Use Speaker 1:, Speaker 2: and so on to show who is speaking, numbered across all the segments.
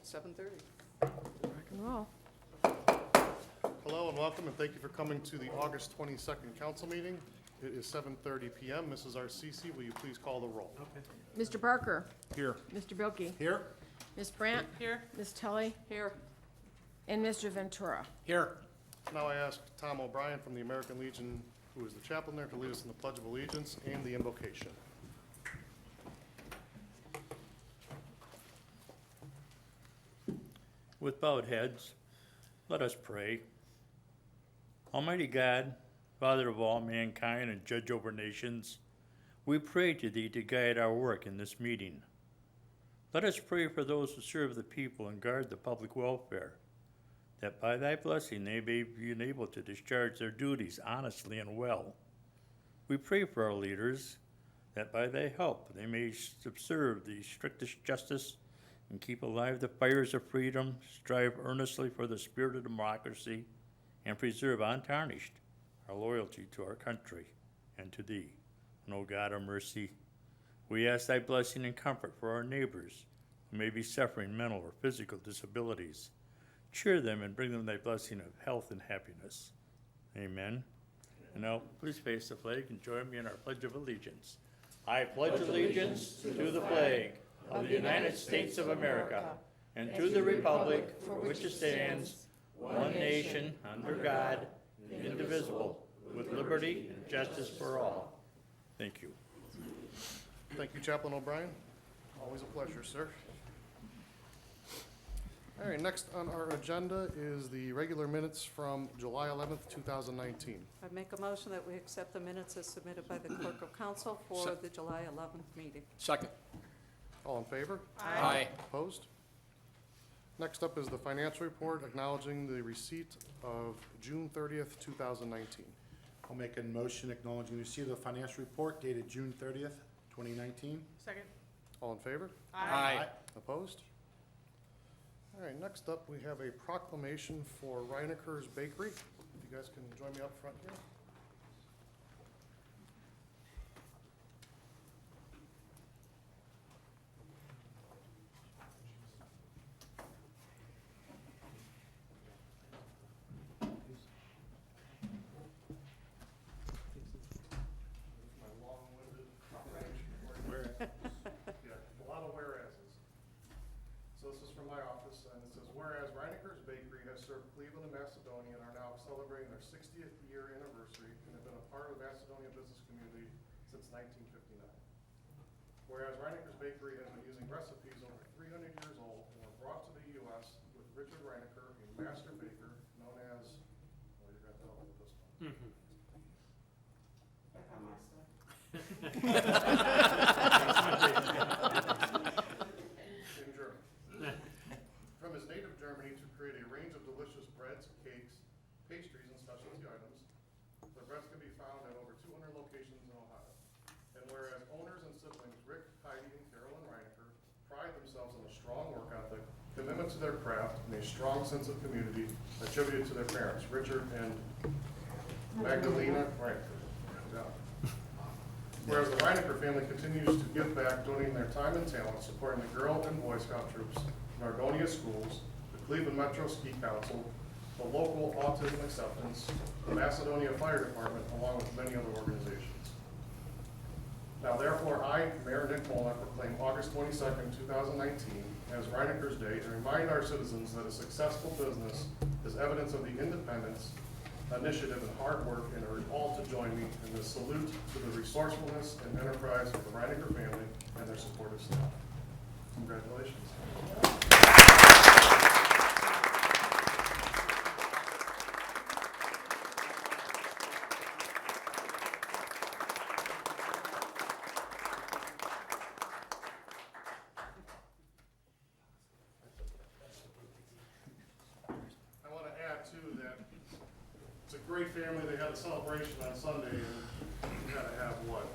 Speaker 1: 7:30.
Speaker 2: Rock and roll.
Speaker 3: Hello and welcome, and thank you for coming to the August 22nd council meeting. It is 7:30 PM. Mrs. Arcisi, will you please call the roll?
Speaker 2: Mr. Barker.
Speaker 3: Here.
Speaker 2: Mr. Bilkey.
Speaker 3: Here.
Speaker 2: Ms. Brandt.
Speaker 1: Here.
Speaker 2: Ms. Tully.
Speaker 1: Here.
Speaker 2: And Mr. Ventura.
Speaker 3: Here. Now I ask Tom O'Brien from the American Legion, who is the chaplain there, to lead us in the Pledge of Allegiance and the invocation.
Speaker 4: With bowed heads, let us pray. Almighty God, Father of all mankind and Judge over nations, we pray to Thee to guide our work in this meeting. Let us pray for those who serve the people and guard the public welfare, that by Thy blessing they may be enabled to discharge their duties honestly and well. We pray for our leaders, that by Thy help they may subserve the strictest justice and keep alive the fires of freedom, strive earnestly for the spirit of democracy, and preserve untarnished our loyalty to our country and to Thee. And, O God of mercy, we ask Thy blessing and comfort for our neighbors who may be suffering mental or physical disabilities. Cheer them and bring them Thy blessing of health and happiness. Amen. And now, please face the flag and join me in our Pledge of Allegiance. I pledge allegiance to the flag of the United States of America and to the republic for which it stands, one nation, under God, indivisible, with liberty and justice for all. Thank you.
Speaker 3: Thank you, Chaplain O'Brien. Always a pleasure, sir. All right, next on our agenda is the regular minutes from July 11th, 2019.
Speaker 1: I make a motion that we accept the minutes as submitted by the clerk of council for the July 11th meeting.
Speaker 5: Second.
Speaker 3: All in favor?
Speaker 5: Aye.
Speaker 3: Opposed? Next up is the financial report acknowledging the receipt of June 30th, 2019.
Speaker 6: I'll make a motion acknowledging receipt of the financial report dated June 30th, 2019.
Speaker 1: Second.
Speaker 3: All in favor?
Speaker 5: Aye.
Speaker 3: Opposed? All right, next up, we have a proclamation for Reineker's Bakery. If you guys can join me up front here. My long-winded proclamation for you. Yeah, a lot of whereases. So this is from my office, and it says, whereas Reineker's Bakery has served Cleveland and Macedonia and are now celebrating their 60th year anniversary and have been a part of the Macedonia business community since 1959. Whereas Reineker's Bakery has been using recipes over 300 years old and were brought to the U.S. with Richard Reineker, a master baker known as, well, you're going to help me with this one. In Germany. From his native Germany to create a range of delicious breads, cakes, pastries, and specialty items. The breads can be found at over 200 locations in Ohio. And whereas owners and siblings Rick, Heidi, and Carolyn Reineker pride themselves on a strong work ethic, commitment to their craft, and a strong sense of community attributed to their parents, Richard and Magdalena Reineker. Yeah. Whereas the Reineker family continues to give back, donating their time and talent, supporting the Girl and Boy Scout troops, Margonia schools, the Cleveland Metro Ski Council, the local Autism Acceptance, the Macedonia Fire Department, along with many other organizations. Now therefore, I, Mayor Nick Molnar, proclaim August 22nd, 2019 as Reineker's Day and remind our citizens that a successful business is evidence of the independence, initiative, and hard work, and urge all to join me in this salute to the resourcefulness and enterprise of the Reineker family and their supportive staff. Congratulations. I want to add too that it's a great family. They had a celebration on Sunday, and you got to have what,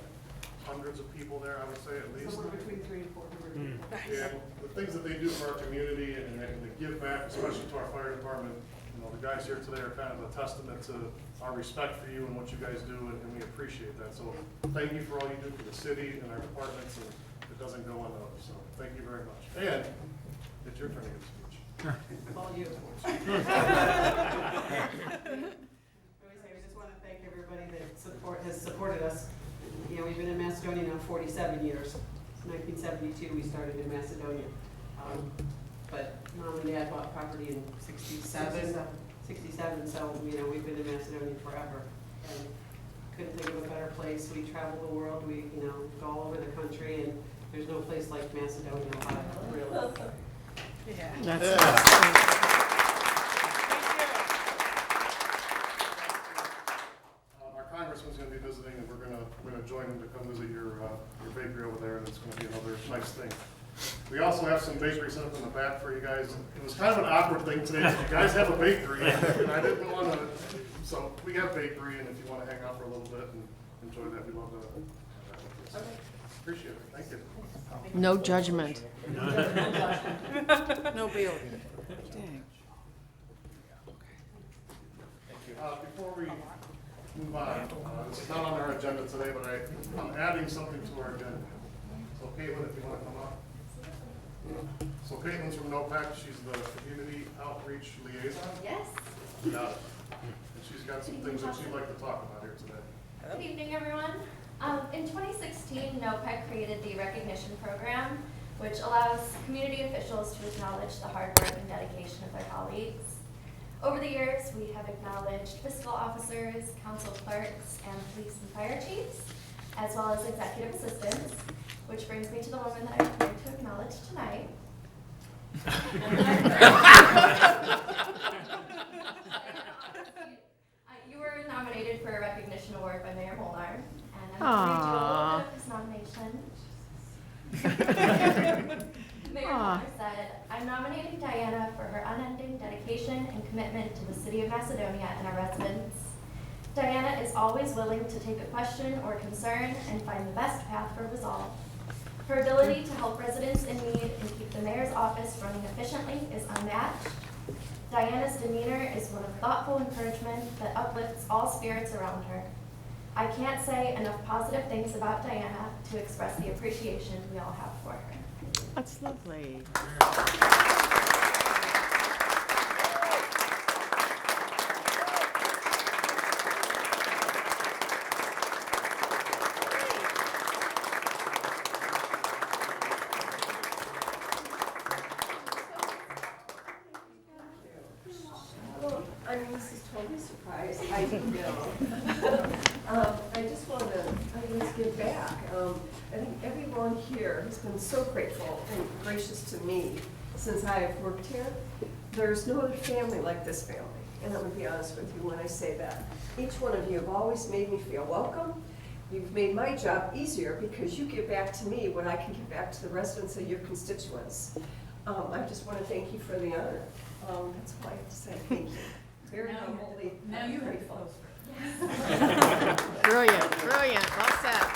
Speaker 3: hundreds of people there, I would say, at least.
Speaker 1: Somewhere between 300 and 400 people.
Speaker 3: And the things that they do for our community and they give back, especially to our fire department, you know, the guys here today are kind of a testament to our respect for you and what you guys do, and we appreciate that. So thank you for all you do for the city and our departments, and it doesn't go unnoticed. So thank you very much. And It's your turn to give a speech.
Speaker 5: All you. We just want to thank everybody that has supported us. You know, we've been in Macedonia now 47 years. Since 1972, we started in Macedonia. But Mom and Dad bought property in 67, so, you know, we've been in Macedonia forever. And couldn't think of a better place. We travel the world, we, you know, go all over the country, and there's no place like Macedonia, Ohio, really.
Speaker 3: Our congressman's gonna be visiting, and we're gonna join him to come visit your bakery over there, and it's gonna be another nice thing. We also have some bakery set up in the back for you guys. It was kind of an awkward thing today, because you guys have a bakery, and I didn't wanna, so we have bakery, and if you wanna hang out for a little bit and enjoy that, we'd love to have that with you. Appreciate it, thank you.
Speaker 2: No judgment.
Speaker 1: No bill.
Speaker 3: Before we move on, this is not on our agenda today, but I'm adding something to our agenda. So Caitlin, if you want to come up. So Caitlin's from NOPAC, she's the Community Outreach Liaison.
Speaker 7: Yes.
Speaker 3: Got it. And she's got some things that she'd like to talk about here today.
Speaker 7: Good evening, everyone. In 2016, NOPEC created the recognition program, which allows community officials to acknowledge the hard work and dedication of their colleagues. Over the years, we have acknowledged fiscal officers, council clerks, and police and fire chiefs, as well as executive assistants, which brings me to the woman that I'm here to acknowledge tonight. You were nominated for a recognition award by Mayor Molnar, and I'm going to read you a little bit of his nomination. Mayor Molnar said, "I'm nominating Diana for her unending dedication and commitment to the city of Macedonia and our residents. Diana is always willing to take a question or concern and find the best path for resolve. Her ability to help residents in need and keep the mayor's office running efficiently is unmatched. Diana's demeanor is one of thoughtful encouragement that uplifts all spirits around her. I can't say enough positive things about Diana to express the appreciation we all have for her."
Speaker 2: That's lovely.
Speaker 8: Well, I mean, this is totally surprised. I didn't know. I just want to, let's give back. I think everyone here has been so grateful and gracious to me since I have worked here. There's no other family like this family, and I'm going to be honest with you when I say that. Each one of you have always made me feel welcome. You've made my job easier because you give back to me what I can give back to the residents of your constituents. I just want to thank you for the honor. That's all I have to say. Thank you. Very humbly. Now you're grateful.
Speaker 2: Brilliant, brilliant. Well said.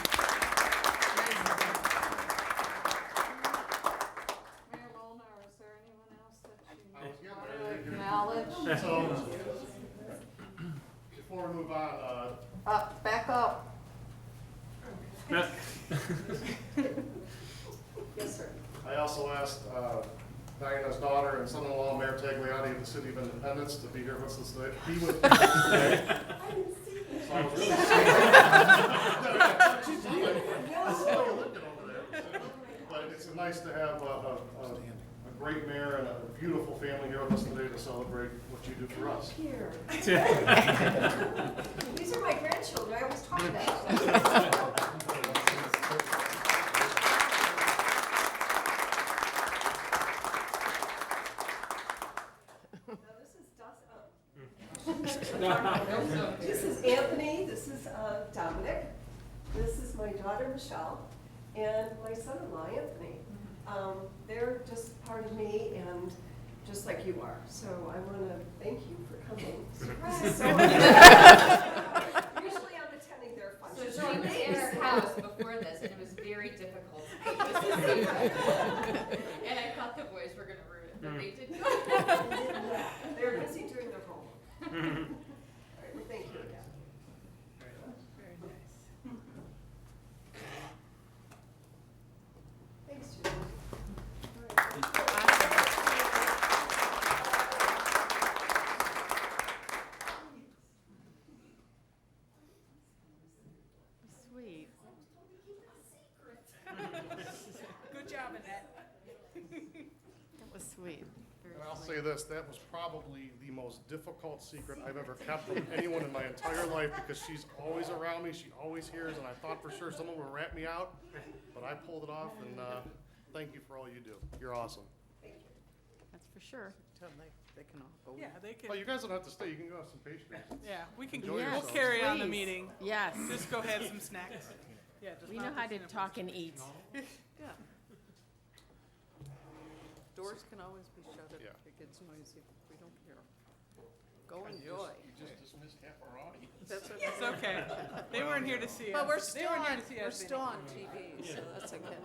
Speaker 1: Mayor Molnar, is there anyone else that
Speaker 3: I was
Speaker 1: you
Speaker 3: getting
Speaker 1: want
Speaker 3: ready
Speaker 1: to
Speaker 3: to-
Speaker 1: acknowledge?
Speaker 3: So, before we move on,
Speaker 1: Back up.
Speaker 8: Yes, sir.
Speaker 3: I also asked Diana's daughter and son-in-law, Mayor Tagliani of the City of Independence, to be here with us today. Be with us today. So I was really I saw you looking over there. But it's nice to have a great mayor and a beautiful family here with us today to celebrate what you do for us.
Speaker 8: Here. These are my grandchildren. I always talk about them. This is Anthony, this is Dominic, this is my daughter Michelle, and my son-in-law Anthony. They're just part of me and just like you are. So I want to thank you for coming. Surprise! Usually I'm attending their functions.
Speaker 9: So she was in our house before this, and it was very difficult to keep this a secret. And I thought the boys were gonna ruin it, but they did not.
Speaker 8: They're busy doing their homework. All right, well, thank you again.
Speaker 1: Very nice.
Speaker 8: Thanks, Julie.
Speaker 2: Awesome.
Speaker 3: say this, that was probably the most difficult secret I've ever kept from anyone in my entire life, because she's always around me, she always hears, and I thought for sure someone would rat me out, but I pulled it off, and, thank you for all you do. You're awesome.
Speaker 2: That's for sure.
Speaker 5: Tell them they can all go.
Speaker 10: Yeah, they
Speaker 3: Oh,
Speaker 10: can,
Speaker 3: you guys don't have to stay, you can go have some pastries.
Speaker 10: yeah, we can,
Speaker 3: Enjoy
Speaker 10: we'll
Speaker 3: yourselves.
Speaker 10: carry on the
Speaker 2: Please.
Speaker 10: meeting.
Speaker 2: Yes,
Speaker 10: Just go have some snacks. Yeah, just
Speaker 2: we
Speaker 10: not
Speaker 2: know
Speaker 10: the
Speaker 2: how to
Speaker 10: cinnamon.
Speaker 2: talk and eat.
Speaker 1: Doors can always be shut if
Speaker 3: Yeah.
Speaker 1: it gets noisy. We don't care.
Speaker 2: Go enjoy.
Speaker 3: You just dismissed half our audience.
Speaker 1: That's okay.
Speaker 10: It's okay. They weren't here to see us.
Speaker 1: But we're
Speaker 10: They
Speaker 1: still
Speaker 10: weren't here
Speaker 1: on,
Speaker 10: to see
Speaker 1: we're
Speaker 10: us
Speaker 1: still
Speaker 10: anyway.
Speaker 1: on TV, so that's okay.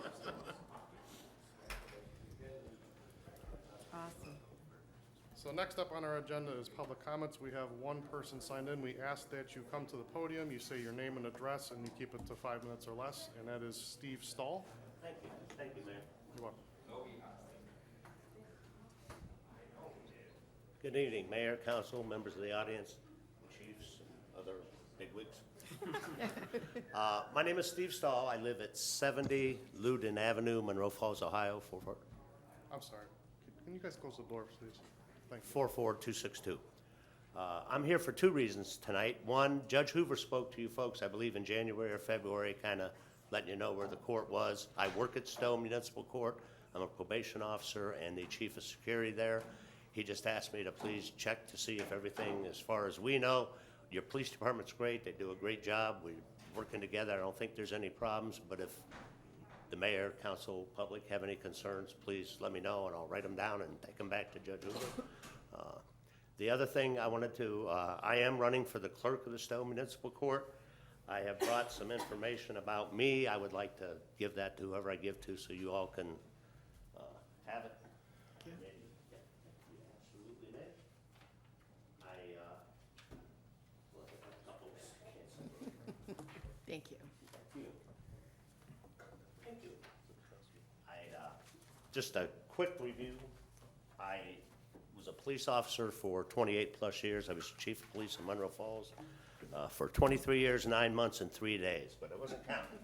Speaker 2: Awesome.
Speaker 3: So next up on our agenda is public comments. We have one person signed in. We ask that you come to the podium, you say your name and address, and you keep it to 5 minutes or less, and that is Steve Stahl.
Speaker 11: Thank you, Mayor.
Speaker 3: You're welcome.
Speaker 11: Good evening, Mayor, council, members of the audience, chiefs, and other bigwigs. My name is Steve Stahl. I live at 70 Loudon Avenue, Monroe Falls, Ohio,
Speaker 3: I'm sorry. Can you guys close the door, please? Thank you.
Speaker 11: 44262. I'm here for two reasons tonight. One, Judge Hoover spoke to you folks, I believe in January or February, kind of letting you know where the court was. I work at Stowe Municipal Court. I'm a probation officer and the chief of security there. He just asked me to please check to see if everything, as far as we know, your police department's great. They do a great job. We're working together. I don't think there's any problems, but if the mayor, council, public have any concerns, please let me know and I'll write them down and take them back to Judge Hoover. The other thing I wanted to, I am running for the clerk of the Stowe Municipal Court. I have brought some information about me. I would like to give that to whoever I give to so you all can have it. Absolutely, Mayor. Well, I have a couple.
Speaker 2: Thank you.
Speaker 11: Thank you. Just a quick review. I was a police officer for 28-plus years. I was chief of police in Monroe Falls for 23 years, 9 months, and 3 days, but I wasn't counting.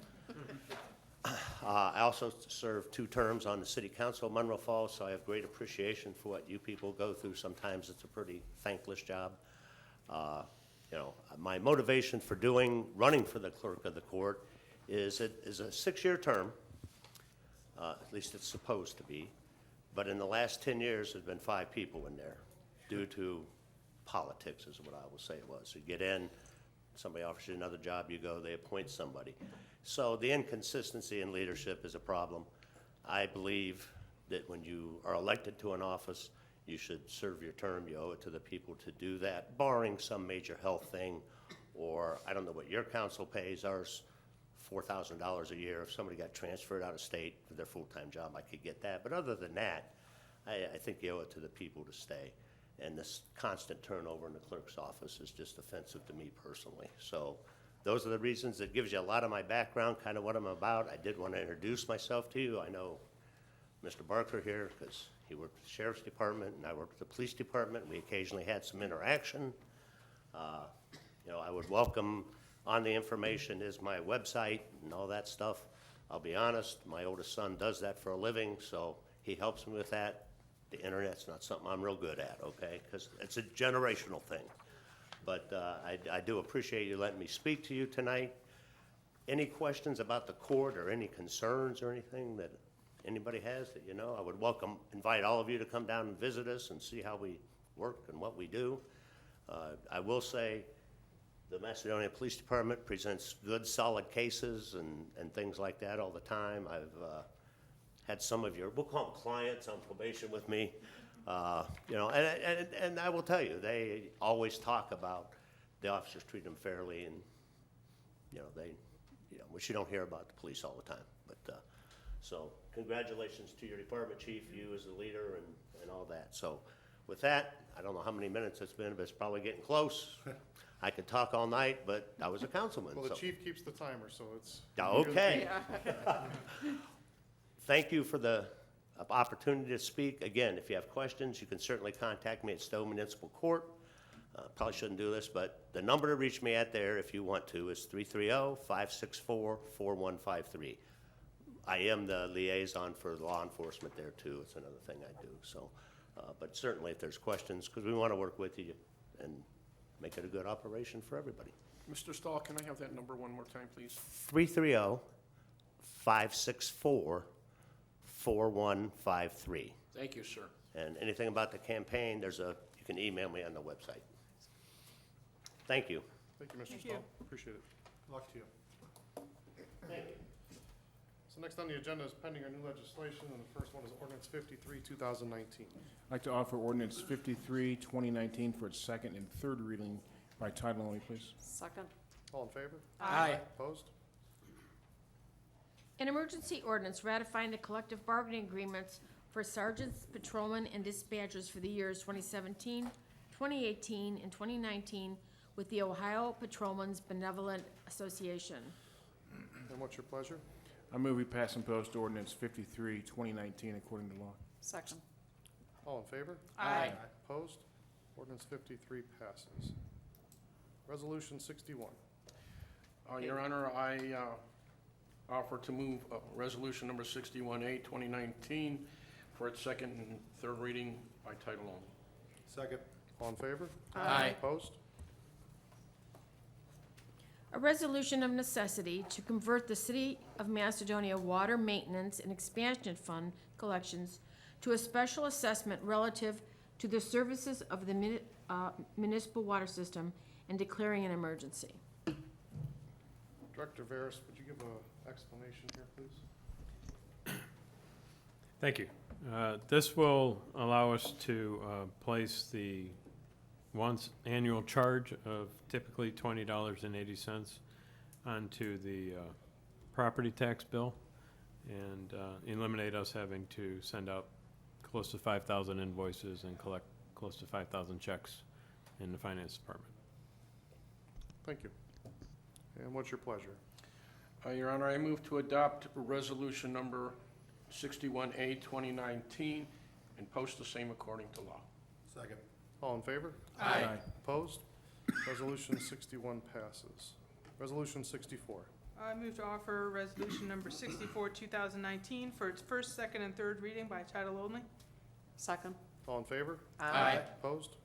Speaker 11: I also served 2 terms on the city council of Monroe Falls, so I have great appreciation for what you people go through. Sometimes it's a pretty thankless job. My motivation for running for the clerk of the court is a 6-year term. At least it's supposed to be. But in the last 10 years, there's been 5 people in there due to politics, is what I will say it was. You get in, somebody offers you another job, you go, they appoint somebody. So the inconsistency in leadership is a problem. I believe that when you are elected to an office, you should serve your term. You owe it to the people to do that, barring some major health thing, or I don't know what your council pays. Ours, $4,000 a year. If somebody got transferred out of state for their full-time job, I could get that. But other than that, I think you owe it to the people to stay. And this constant turnover in the clerk's office is just offensive to me personally. So those are the reasons. It gives you a lot of my background, kind of what I'm about. I did want to introduce myself to you. I know Mr. Barker here because he worked with the sheriff's department and I worked with the police department. We occasionally had some interaction. I would welcome on the information is my website and all that stuff. I'll be honest, my oldest son does that for a living, so he helps me with that. The internet's not something I'm real good at, okay? Because it's a generational thing. But I do appreciate you letting me speak to you tonight. Any questions about the court or any concerns or anything that anybody has that I would invite all of you to come down and visit us and see how we work and what we do. I will say the Macedonia Police Department presents good, solid cases and things like that all the time. I've had some of your, we'll call them clients on probation with me, and I will tell you, they always talk about the officers treat them fairly and, which you don't hear about the police all the time. But, so congratulations to your department chief, you as the leader and all that. So with that, I don't know how many minutes it's been, but it's probably getting close. I could talk all night, but I was a councilman.
Speaker 3: Well, the
Speaker 11: so.
Speaker 3: chief keeps the timer, so it's.
Speaker 11: Okay. Thank you for the opportunity to speak. Again, if you have questions, you can certainly contact me at Stowe Municipal Court. Probably shouldn't do this, but the number to reach me at there, if you want to, is 330-564-4153. I am the liaison for law enforcement there, too. It's another thing I do. So But certainly if there's questions, because we want to work with you and make it a good operation for everybody.
Speaker 12: Mr. Stahl, can I have that number one more time, please?
Speaker 11: 330-564-4153.
Speaker 12: Thank you, sir.
Speaker 11: And anything about the campaign, you can email me on the website. Thank you.
Speaker 3: Thank you, Mr.
Speaker 10: Thank
Speaker 3: Stahl.
Speaker 10: you.
Speaker 3: Appreciate it.
Speaker 6: Good luck to you.
Speaker 3: So next on the agenda is pending our new legislation, and the first one is ordinance 53, 2019.
Speaker 13: I'd like to offer ordinance 53, 2019 for its second and third reading by title only, please.
Speaker 1: Second.
Speaker 3: All in favor?
Speaker 10: Aye.
Speaker 3: Opposed?
Speaker 2: An emergency ordinance ratifying the collective bargaining agreements for sergeants, patrolmen, and dispatchers for the years 2017, 2018, and 2019 with the Ohio Patrolmen's Benevolent Association.
Speaker 3: And what's your pleasure?
Speaker 13: I move we pass and post ordinance 53, 2019 according to law.
Speaker 1: Second.
Speaker 3: All in favor?
Speaker 10: Aye.
Speaker 3: Opposed? Ordinance 53 passes. Resolution 61.
Speaker 12: Your Honor, I offer to move resolution number 61A, 2019 for its second and third reading by title only.
Speaker 6: Second.
Speaker 3: All in favor?
Speaker 10: Aye.
Speaker 3: Opposed?
Speaker 2: A resolution of necessity to convert the City of Macedonia Water Maintenance and Expansion Fund collections to a special assessment relative to the services of the municipal water system and declaring an emergency.
Speaker 3: Director Veras, would you give an explanation here, please?
Speaker 14: Thank you. This will allow us to place the once annual charge of typically $20.80 onto the property tax bill and eliminate us having to send out close to 5,000 invoices and collect close to 5,000 checks in the finance department.
Speaker 3: Thank you. And what's your pleasure?
Speaker 12: Your Honor, I move to adopt resolution number 61A, 2019 and post the same according to law.
Speaker 6: Second.
Speaker 3: All in favor?
Speaker 10: Aye.
Speaker 3: Opposed? Resolution 61 passes. Resolution 64.
Speaker 10: I move to offer resolution number 64, 2019 for its first, second, and third reading by title only.
Speaker 1: Second.
Speaker 3: All in favor?
Speaker 10: Aye.
Speaker 3: Opposed?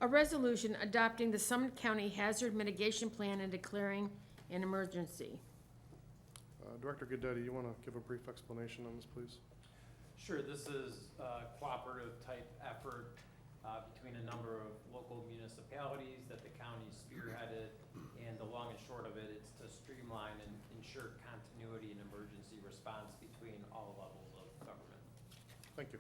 Speaker 2: A resolution adopting the Summit County Hazard Mitigation Plan and declaring an emergency.
Speaker 3: Director Goodetti, you want to give a brief explanation on this, please?
Speaker 15: Sure, this is a cooperative type effort between a number of local municipalities that the county spearheaded, and the long and short of it is to streamline and ensure continuity and emergency response between all levels of government.
Speaker 3: Thank you.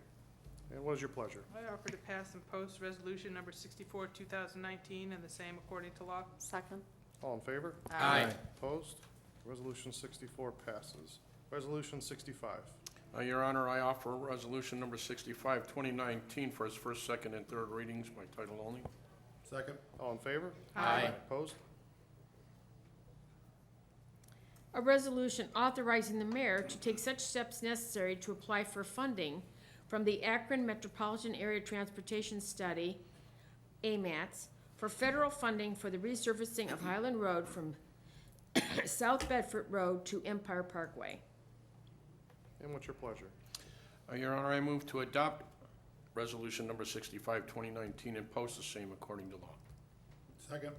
Speaker 3: And what is your pleasure?
Speaker 10: I offer to pass and post resolution number 64, 2019 and the same according to law.
Speaker 1: Second.
Speaker 3: All in favor?
Speaker 10: Aye.
Speaker 3: Opposed? Resolution 64 passes. Resolution 65.
Speaker 12: Your Honor, I offer resolution number 65, 2019 for its first, second, and third readings by title only.
Speaker 6: Second.
Speaker 3: All in favor?
Speaker 10: Aye.
Speaker 3: Opposed?
Speaker 2: A resolution authorizing the mayor to take such steps necessary to apply for funding from the Akron Metropolitan Area Transportation Study, AMATS, for federal funding for the resurfacing of Highland Road from South Bedford Road to Empire Parkway.
Speaker 3: And what's your pleasure?
Speaker 12: Your Honor, I move to adopt resolution number 65, 2019 and post the same according to law.
Speaker 6: Second.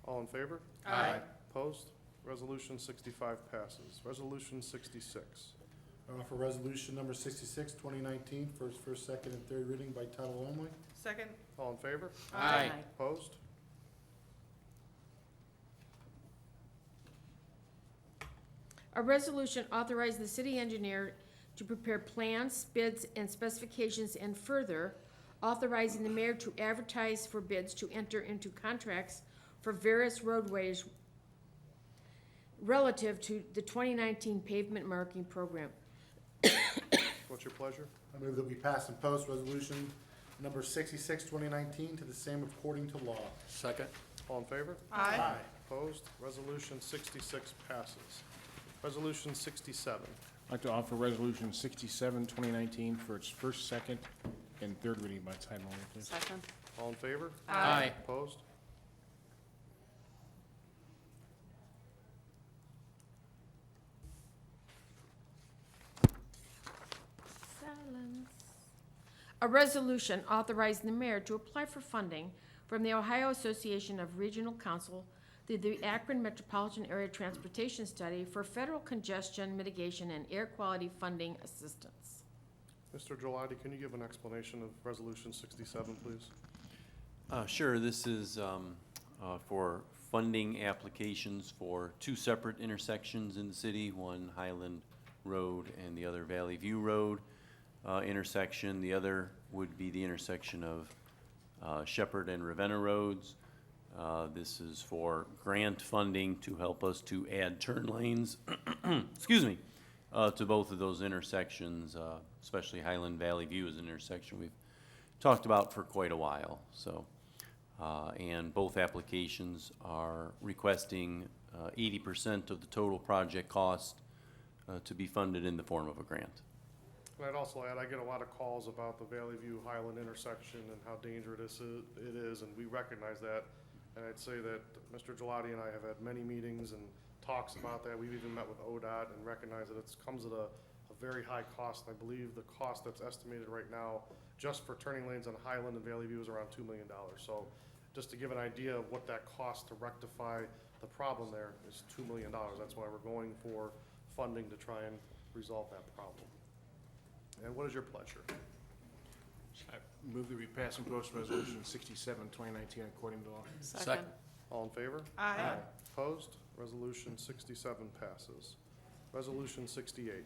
Speaker 3: All in favor?
Speaker 10: Aye.
Speaker 3: Opposed? Resolution 65 passes. Resolution 66.
Speaker 6: I offer resolution number 66, 2019 for its first, second, and third reading by title only.
Speaker 10: Second.
Speaker 3: All in favor?
Speaker 10: Aye.
Speaker 3: Opposed?
Speaker 2: A resolution authorizing the city engineer to prepare plans, bids, and specifications, and further authorizing the mayor to advertise for bids to enter into contracts for various roadways relative to the 2019 pavement marking program.
Speaker 3: What's your pleasure?
Speaker 6: I move that we pass and post resolution number 66, 2019 to the same according to law.
Speaker 12: Second.
Speaker 3: All in favor?
Speaker 10: Aye.
Speaker 3: Opposed? Resolution 66 passes. Resolution 67.
Speaker 13: I'd like to offer resolution 67, 2019 for its first, second, and third reading by title only, please.
Speaker 1: Second.
Speaker 3: All in favor?
Speaker 10: Aye.
Speaker 3: Opposed?
Speaker 2: Silence. A resolution authorizing the mayor to apply for funding from the Ohio Association of Regional Council through the Akron Metropolitan Area Transportation Study for federal congestion mitigation and air quality funding assistance.
Speaker 3: Mr. Gelati, can you give an explanation of Resolution 67, please?
Speaker 16: Sure, this is for funding applications for two separate intersections in the city, one Highland Road and the other Valley View Road intersection. The other would be the intersection of Shepherd and Ravenna Roads. This is for grant funding to help us to add turn lanes, excuse me, to both of those intersections, especially Highland Valley View is an intersection we've talked about for quite a while. So, and both applications are requesting 80% of the total project cost to be funded in the form of a grant.
Speaker 3: And I'd also add, I get a lot of calls about the Valley View Highland intersection and how dangerous it is, and we recognize that. And I'd say that Mr. Gelati and I have had many meetings and talks about that. We've even met with ODOT and recognize that it comes at a very high cost. I believe the cost that's estimated right now, just for turning lanes on Highland and Valley View, is around $2 million. So just to give an idea of what that costs to rectify the problem there is $2 million. That's why we're going for funding to try and resolve that problem. And what is your pleasure?
Speaker 13: I move that we pass and post Resolution 67, 2019 according to law.
Speaker 1: Second.
Speaker 3: All in favor?
Speaker 10: Aye.
Speaker 3: Opposed? Resolution 67 passes. Resolution 68.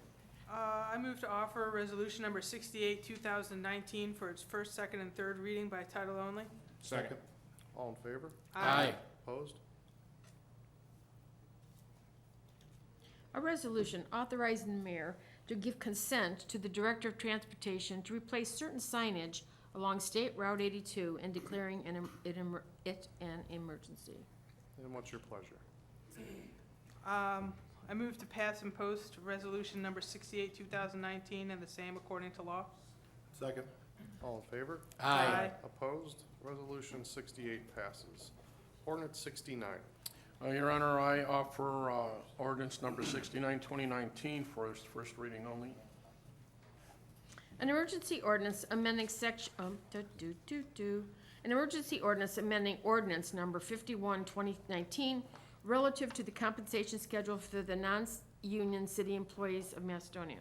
Speaker 10: I move to offer resolution number 68, 2019 for its first, second, and third reading by title only.
Speaker 13: Second.
Speaker 3: All in favor?
Speaker 10: Aye.
Speaker 3: Opposed?
Speaker 2: A resolution authorizing the mayor to give consent to the Director of Transportation to replace certain signage along State Route 82 and declaring it an emergency.
Speaker 3: And what's your pleasure?
Speaker 10: I move to pass and post resolution number 68, 2019, and the same according to law.
Speaker 6: Second.
Speaker 3: All in favor?
Speaker 10: Aye.
Speaker 3: Opposed? Resolution 68 passes. Ordinance 69.
Speaker 12: Your Honor, I offer ordinance number 69, 2019 for its first reading only.
Speaker 2: An emergency ordinance amending section, an emergency ordinance amending ordinance number 51, 2019, relative to the compensation schedule for the non-union city employees of Macedonia.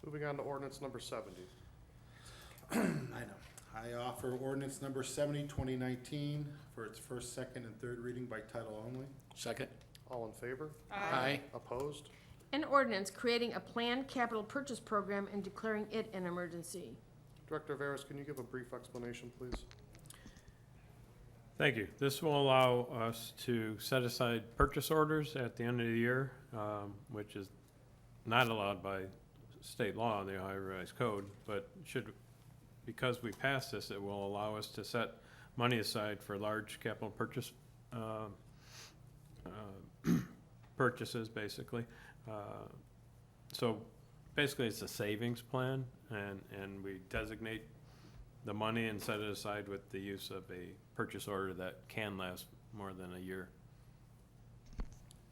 Speaker 3: Moving on to ordinance number 70.
Speaker 6: I know. I offer ordinance number 70, 2019 for its first, second, and third reading by title only.
Speaker 12: Second.
Speaker 3: All in favor?
Speaker 12: Aye.
Speaker 3: Opposed?
Speaker 2: An ordinance creating a planned capital purchase program and declaring it an emergency.
Speaker 3: Director Veras, can you give a brief explanation, please?
Speaker 14: Thank you. This will allow us to set aside purchase orders at the end of the year, which is not allowed by state law, the Ohio Revised Code, but because we passed this, it will allow us to set money aside for large capital purchases, basically. So basically, it's a savings plan, and we designate the money and set it aside with the use of a purchase order that can last more than a year.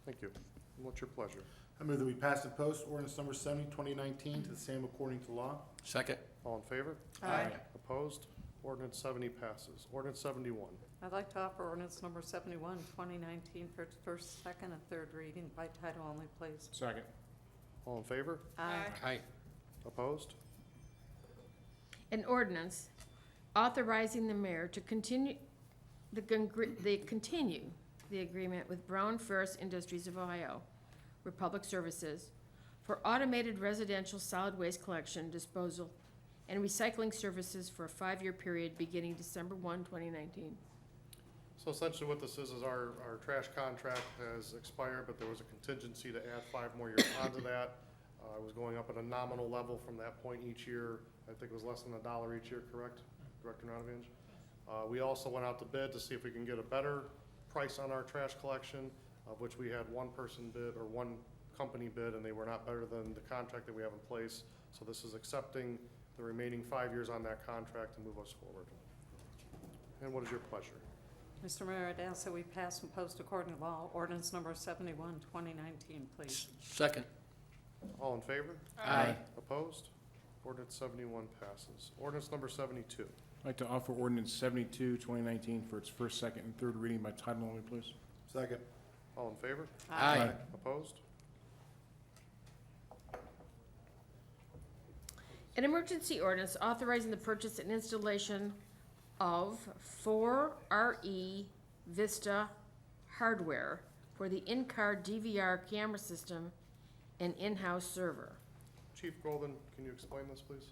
Speaker 3: Thank you. And what's your pleasure?
Speaker 6: I move that we pass and post ordinance number 70, 2019 to the same according to law.
Speaker 12: Second.
Speaker 3: All in favor?
Speaker 10: Aye.
Speaker 3: Opposed? Ordinance 70 passes. Ordinance 71.
Speaker 1: I'd like to offer ordinance number 71, 2019 for its first, second, and third reading by title only, please.
Speaker 13: Second.
Speaker 3: All in favor?
Speaker 12: Aye.
Speaker 3: Opposed?
Speaker 2: An ordinance authorizing the mayor to continue the agreement with Brown Ferris Industries of Ohio, Republic Services, for automated residential solid waste collection, disposal, and recycling services for a 5-year period beginning December 1, 2019.
Speaker 3: So essentially what this is our trash contract has expired, but there was a contingency to add 5 more years onto that. It was going up at a nominal level from that point each year. I think it was less than $1 each year, correct, Director Nanavanje? We also went out to bid to see if we can get a better price on our trash collection, of which we had one person bid, or one company bid, and they were not better than the contract that we have in place. So this is accepting the remaining 5 years on that contract to move us forward. And what is your pleasure?
Speaker 1: Mr. Mayor, I'd ask that we pass and post according to law ordinance number 71, 2019, please.
Speaker 12: Second.
Speaker 3: All in favor?
Speaker 12: Aye.
Speaker 3: Opposed? Ordinance 71 passes. Ordinance number 72.
Speaker 13: I'd like to offer ordinance 72, 2019 for its first, second, and third reading by title only, please.
Speaker 6: Second.
Speaker 3: All in favor?
Speaker 13: Aye.
Speaker 3: Opposed?
Speaker 2: An emergency ordinance authorizing the purchase and installation of 4RE Vista hardware for the in-car DVR camera system and in-house server.
Speaker 3: Chief Golden, can you explain this, please?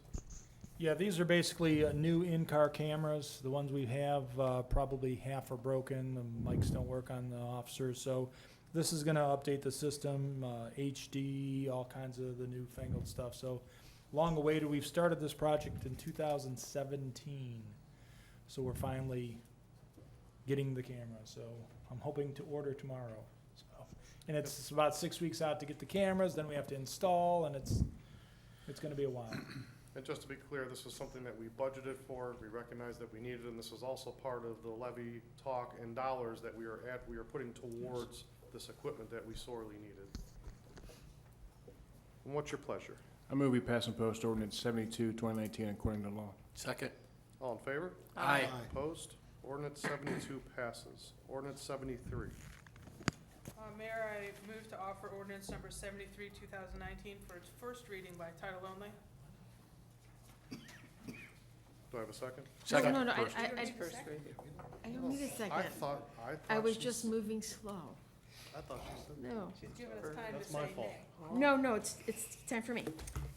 Speaker 17: Yeah, these are basically new in-car cameras. The ones we have, probably half are broken. The mics don't work on the officers. So this is going to update the system, HD, all kinds of the newfangled stuff. So long awaited. We've started this project in 2017. So we're finally getting the camera. So I'm hoping to order tomorrow. So, and it's about 6 weeks out to get the cameras. Then we have to install, and it's going to be a while.
Speaker 3: And just to be clear, this is something that we budgeted for, we recognize that we needed, and this is also part of the levy talk and dollars that we are putting towards this equipment that we sorely needed. And what's your pleasure?
Speaker 13: I move we pass and post ordinance 72, 2019 according to law.
Speaker 12: Second.
Speaker 3: All in favor?
Speaker 12: Aye.
Speaker 3: Opposed? Ordinance 72 passes. Ordinance 73.
Speaker 10: Mayor, I move to offer ordinance number 73, 2019 for its first reading by title only.
Speaker 3: Do I have a second?
Speaker 12: Second.
Speaker 2: No,
Speaker 12: First.
Speaker 2: I don't need a second.
Speaker 3: I thought
Speaker 2: I was
Speaker 3: she
Speaker 2: just
Speaker 3: s-
Speaker 2: moving slow.
Speaker 3: I thought she said.
Speaker 2: No.
Speaker 10: She's giving us time to
Speaker 3: That's
Speaker 10: say
Speaker 3: my fault.
Speaker 10: nay.
Speaker 2: No, it's time for me.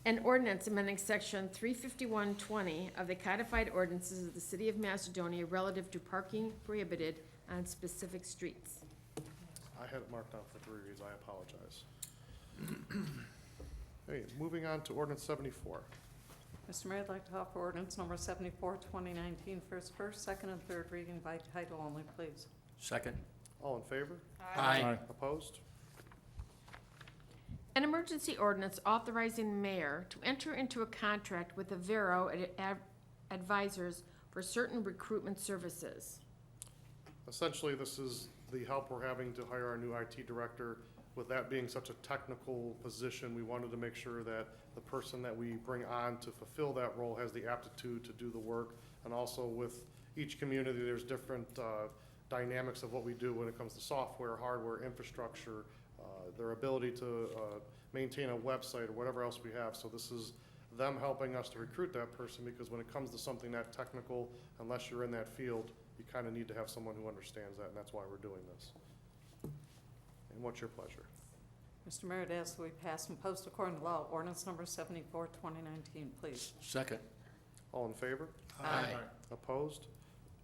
Speaker 2: An ordinance amending section 35120 of the codified ordinances of the city of Macedonia relative to parking prohibited on specific streets.
Speaker 3: I had it marked down for 3 reads, I apologize. Hey, moving on to ordinance 74.
Speaker 1: Mr. Mayor, I'd like to offer ordinance number 74, 2019 for its first, second, and third reading by title only, please.
Speaker 12: Second.
Speaker 3: All in favor?
Speaker 12: Aye.
Speaker 3: Opposed?
Speaker 2: An emergency ordinance authorizing the mayor to enter into a contract with Avero Advisors for certain recruitment services.
Speaker 3: Essentially, this is the help we're having to hire our new IT director. With that being such a technical position, we wanted to make sure that the person that we bring on to fulfill that role has the aptitude to do the work. And also with each community, there's different dynamics of what we do when it comes to software, hardware, infrastructure, their ability to maintain a website or whatever else we have. So this is them helping us to recruit that person, because when it comes to something that technical, unless you're in that field, you kind of need to have someone who understands that, and that's why we're doing this. And what's your pleasure?
Speaker 1: Mr. Mayor, I'd ask that we pass and post according to law ordinance number 74, 2019, please.
Speaker 12: Second.
Speaker 3: All in favor?
Speaker 12: Aye.
Speaker 3: Opposed?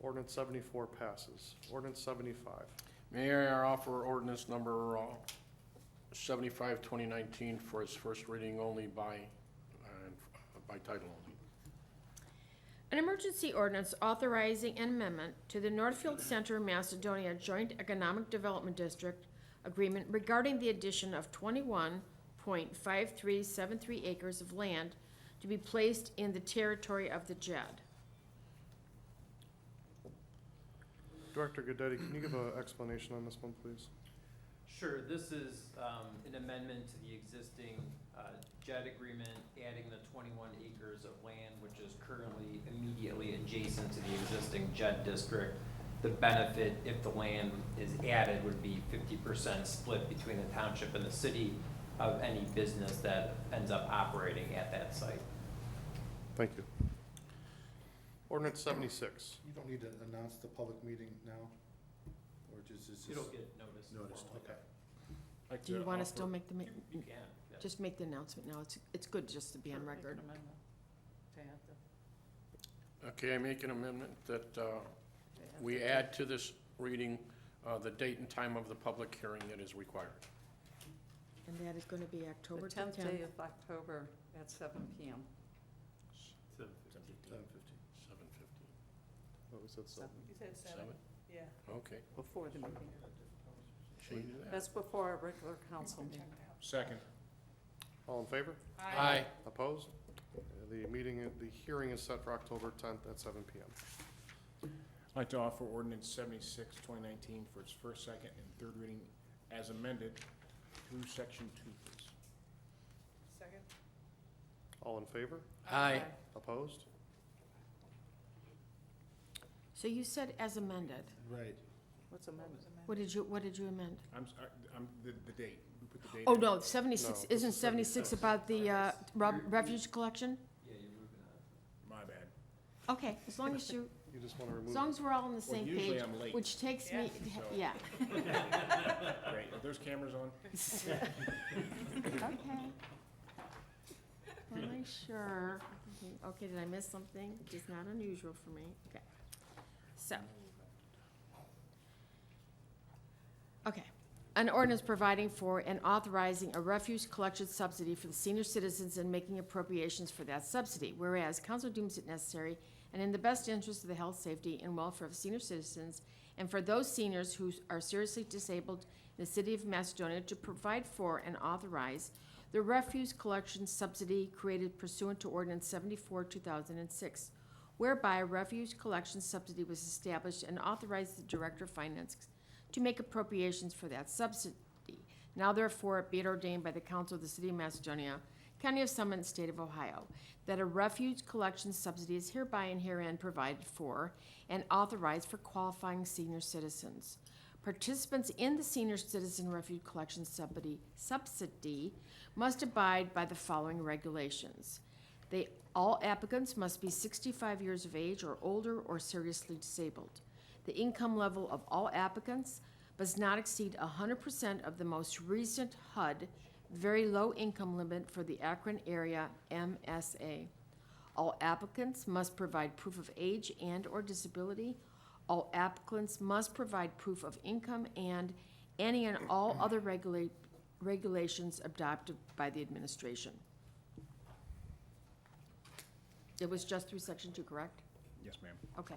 Speaker 3: Ordinance 74 passes. Ordinance 75.
Speaker 12: Mayor, I offer ordinance number 75, 2019 for its first reading only by title only.
Speaker 2: An emergency ordinance authorizing an amendment to the Northfield Center Macedonia Joint Economic Development District agreement regarding the addition of 21.5373 acres of land to be placed in the territory of the JED.
Speaker 3: Director Goodetti, can you give an explanation on this one, please?
Speaker 15: Sure, this is an amendment to the existing JED agreement, adding the 21 acres of land, which is currently immediately adjacent to the existing JED district. The benefit, if the land is added, would be 50% split between the township and the city of any business that ends up operating at that site.
Speaker 3: Thank you. Ordinance 76.
Speaker 6: You don't need to announce the public meeting now? Or just, is this?
Speaker 15: It'll get noticed.
Speaker 6: Noticed,
Speaker 15: formally.
Speaker 6: okay.
Speaker 13: Like
Speaker 2: Do you
Speaker 13: to
Speaker 2: want to
Speaker 13: offer-
Speaker 2: still make the,
Speaker 15: You can, yeah.
Speaker 2: just make the announcement now? It's good just to be on
Speaker 1: Make an
Speaker 2: record.
Speaker 1: amendment to add the-
Speaker 12: Okay, I make an amendment that we add to this reading the date and time of the public hearing that is required.
Speaker 2: And that is going to be
Speaker 1: The
Speaker 2: October
Speaker 1: 10th
Speaker 2: 10th.
Speaker 1: day of October at 7 PM.
Speaker 3: 7:50.
Speaker 12: 7:50.
Speaker 3: What was it, 7?
Speaker 10: You said 7?
Speaker 12: 7?
Speaker 10: Yeah.
Speaker 12: Okay.
Speaker 1: Before the meeting.
Speaker 12: Change that.
Speaker 1: That's before our regular council meeting.
Speaker 13: Second.
Speaker 3: All in favor?
Speaker 12: Aye.
Speaker 3: Opposed? The hearing is set for October 10th at 7 PM.
Speaker 13: I'd like to offer ordinance 76, 2019 for its first, second, and third reading as amended through section 2, please.
Speaker 10: Second?
Speaker 3: All in favor?
Speaker 12: Aye.
Speaker 3: Opposed?
Speaker 2: So you said as amended.
Speaker 6: Right.
Speaker 1: What's amended?
Speaker 2: What did you amend?
Speaker 13: The date. We put the date.
Speaker 2: Oh,
Speaker 13: in.
Speaker 2: no, 76,
Speaker 3: No, this
Speaker 2: isn't
Speaker 3: is
Speaker 2: 76 about the refuge collection?
Speaker 15: Yeah, you're moving on.
Speaker 13: My bad.
Speaker 2: Okay, as long as you,
Speaker 3: You just want to remove.
Speaker 2: as long as we're all on the same
Speaker 13: usually
Speaker 2: page,
Speaker 13: I'm late.
Speaker 2: which takes me,
Speaker 13: So-
Speaker 2: yeah.
Speaker 13: Great. Are those cameras on?
Speaker 2: Okay. Really sure. Okay, did I miss something? Which is not unusual for me. Okay. So. Okay. An ordinance providing for and authorizing a refuse collection subsidy for the senior citizens and making appropriations for that subsidy. Whereas council deems it necessary and in the best interest of the health, safety, and welfare of senior citizens and for those seniors who are seriously disabled in the city of Macedonia to provide for and authorize the refuse collection subsidy created pursuant to Ordinance 74, 2006, whereby a refuse collection subsidy was established and authorized the Director of Finance to make appropriations for that subsidy. Now therefore be it ordained by the Council of the City of Macedonia, County of Summit, and State of Ohio, that a refuse collection subsidy is hereby and herein provided for and authorized for qualifying senior citizens. Participants in the senior citizen refuse collection subsidy must abide by the following regulations. All applicants must be 65 years of age or older or seriously disabled. The income level of all applicants must not exceed 100% of the most recent HUD very low income limit for the Akron area MSA. All applicants must provide proof of age and/or disability. All applicants must provide proof of income and any and all other regulations adopted by the administration. It was just through section 2, correct?
Speaker 13: Yes, ma'am.
Speaker 2: Okay.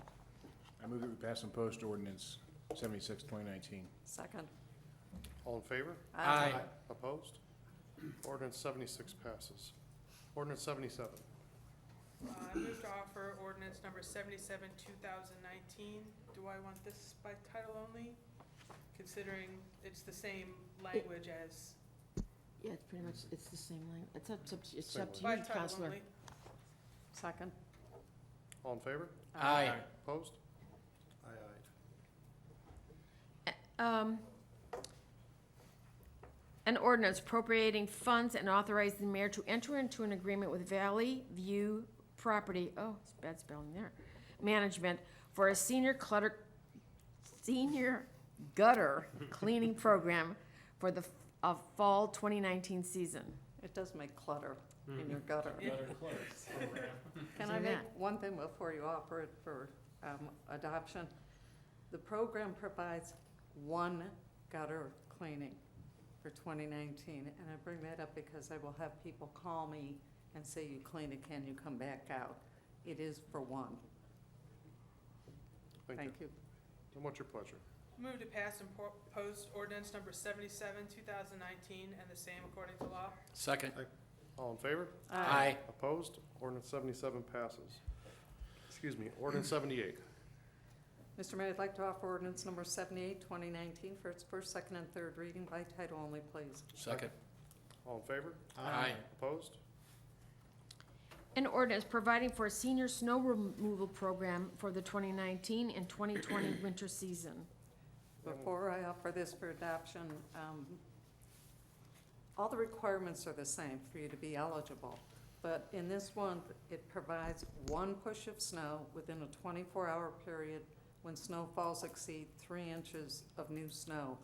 Speaker 13: I move that we pass and post ordinance 76, 2019.
Speaker 1: Second.
Speaker 3: All in favor?
Speaker 10: Aye.
Speaker 3: Opposed? Ordinance 76 passes. Ordinance 77.
Speaker 10: I move to offer ordinance number 77, 2019. Do I want this by title only? Considering it's the same language as
Speaker 2: Yeah, it's pretty much, it's the same language. It's
Speaker 3: Same
Speaker 2: up to
Speaker 10: by
Speaker 2: you,
Speaker 10: title
Speaker 2: Counselor.
Speaker 10: only.
Speaker 1: Second.
Speaker 3: All in favor?
Speaker 12: Aye.
Speaker 3: Opposed? Aye,
Speaker 2: An ordinance appropriating funds and authorizing the mayor to enter into an agreement with Valley View Property, oh, it's bad spelling there, management for a senior gutter cleaning program for the fall 2019 season.
Speaker 1: It does make clutter in your gutter. Can I
Speaker 2: Do
Speaker 1: make
Speaker 2: that.
Speaker 1: one thing before you offer it for adoption? The program provides one gutter cleaning for 2019, and I bring that up because I will have people call me and say, you cleaned it, can you come back out? It is for one. Thank you.
Speaker 3: And what's your pleasure?
Speaker 10: Move to pass and post ordinance number 77, 2019, and the same according to law.
Speaker 12: Second.
Speaker 3: All in favor?
Speaker 12: Aye.
Speaker 3: Opposed? Ordinance 77 passes. Excuse me, ordinance 78.
Speaker 1: Mr. Mayor, I'd like to offer ordinance number 78, 2019 for its first, second, and third reading by title only, please.
Speaker 12: Second.
Speaker 3: All in favor?
Speaker 12: Aye.
Speaker 3: Opposed?
Speaker 2: An ordinance providing for a senior snow removal program for the 2019 and 2020 winter season.
Speaker 1: Before I offer this for adoption, all the requirements are the same for you to be eligible. But in this one, it provides one push of snow within a 24-hour period when snowfalls exceed 3 inches of new snow.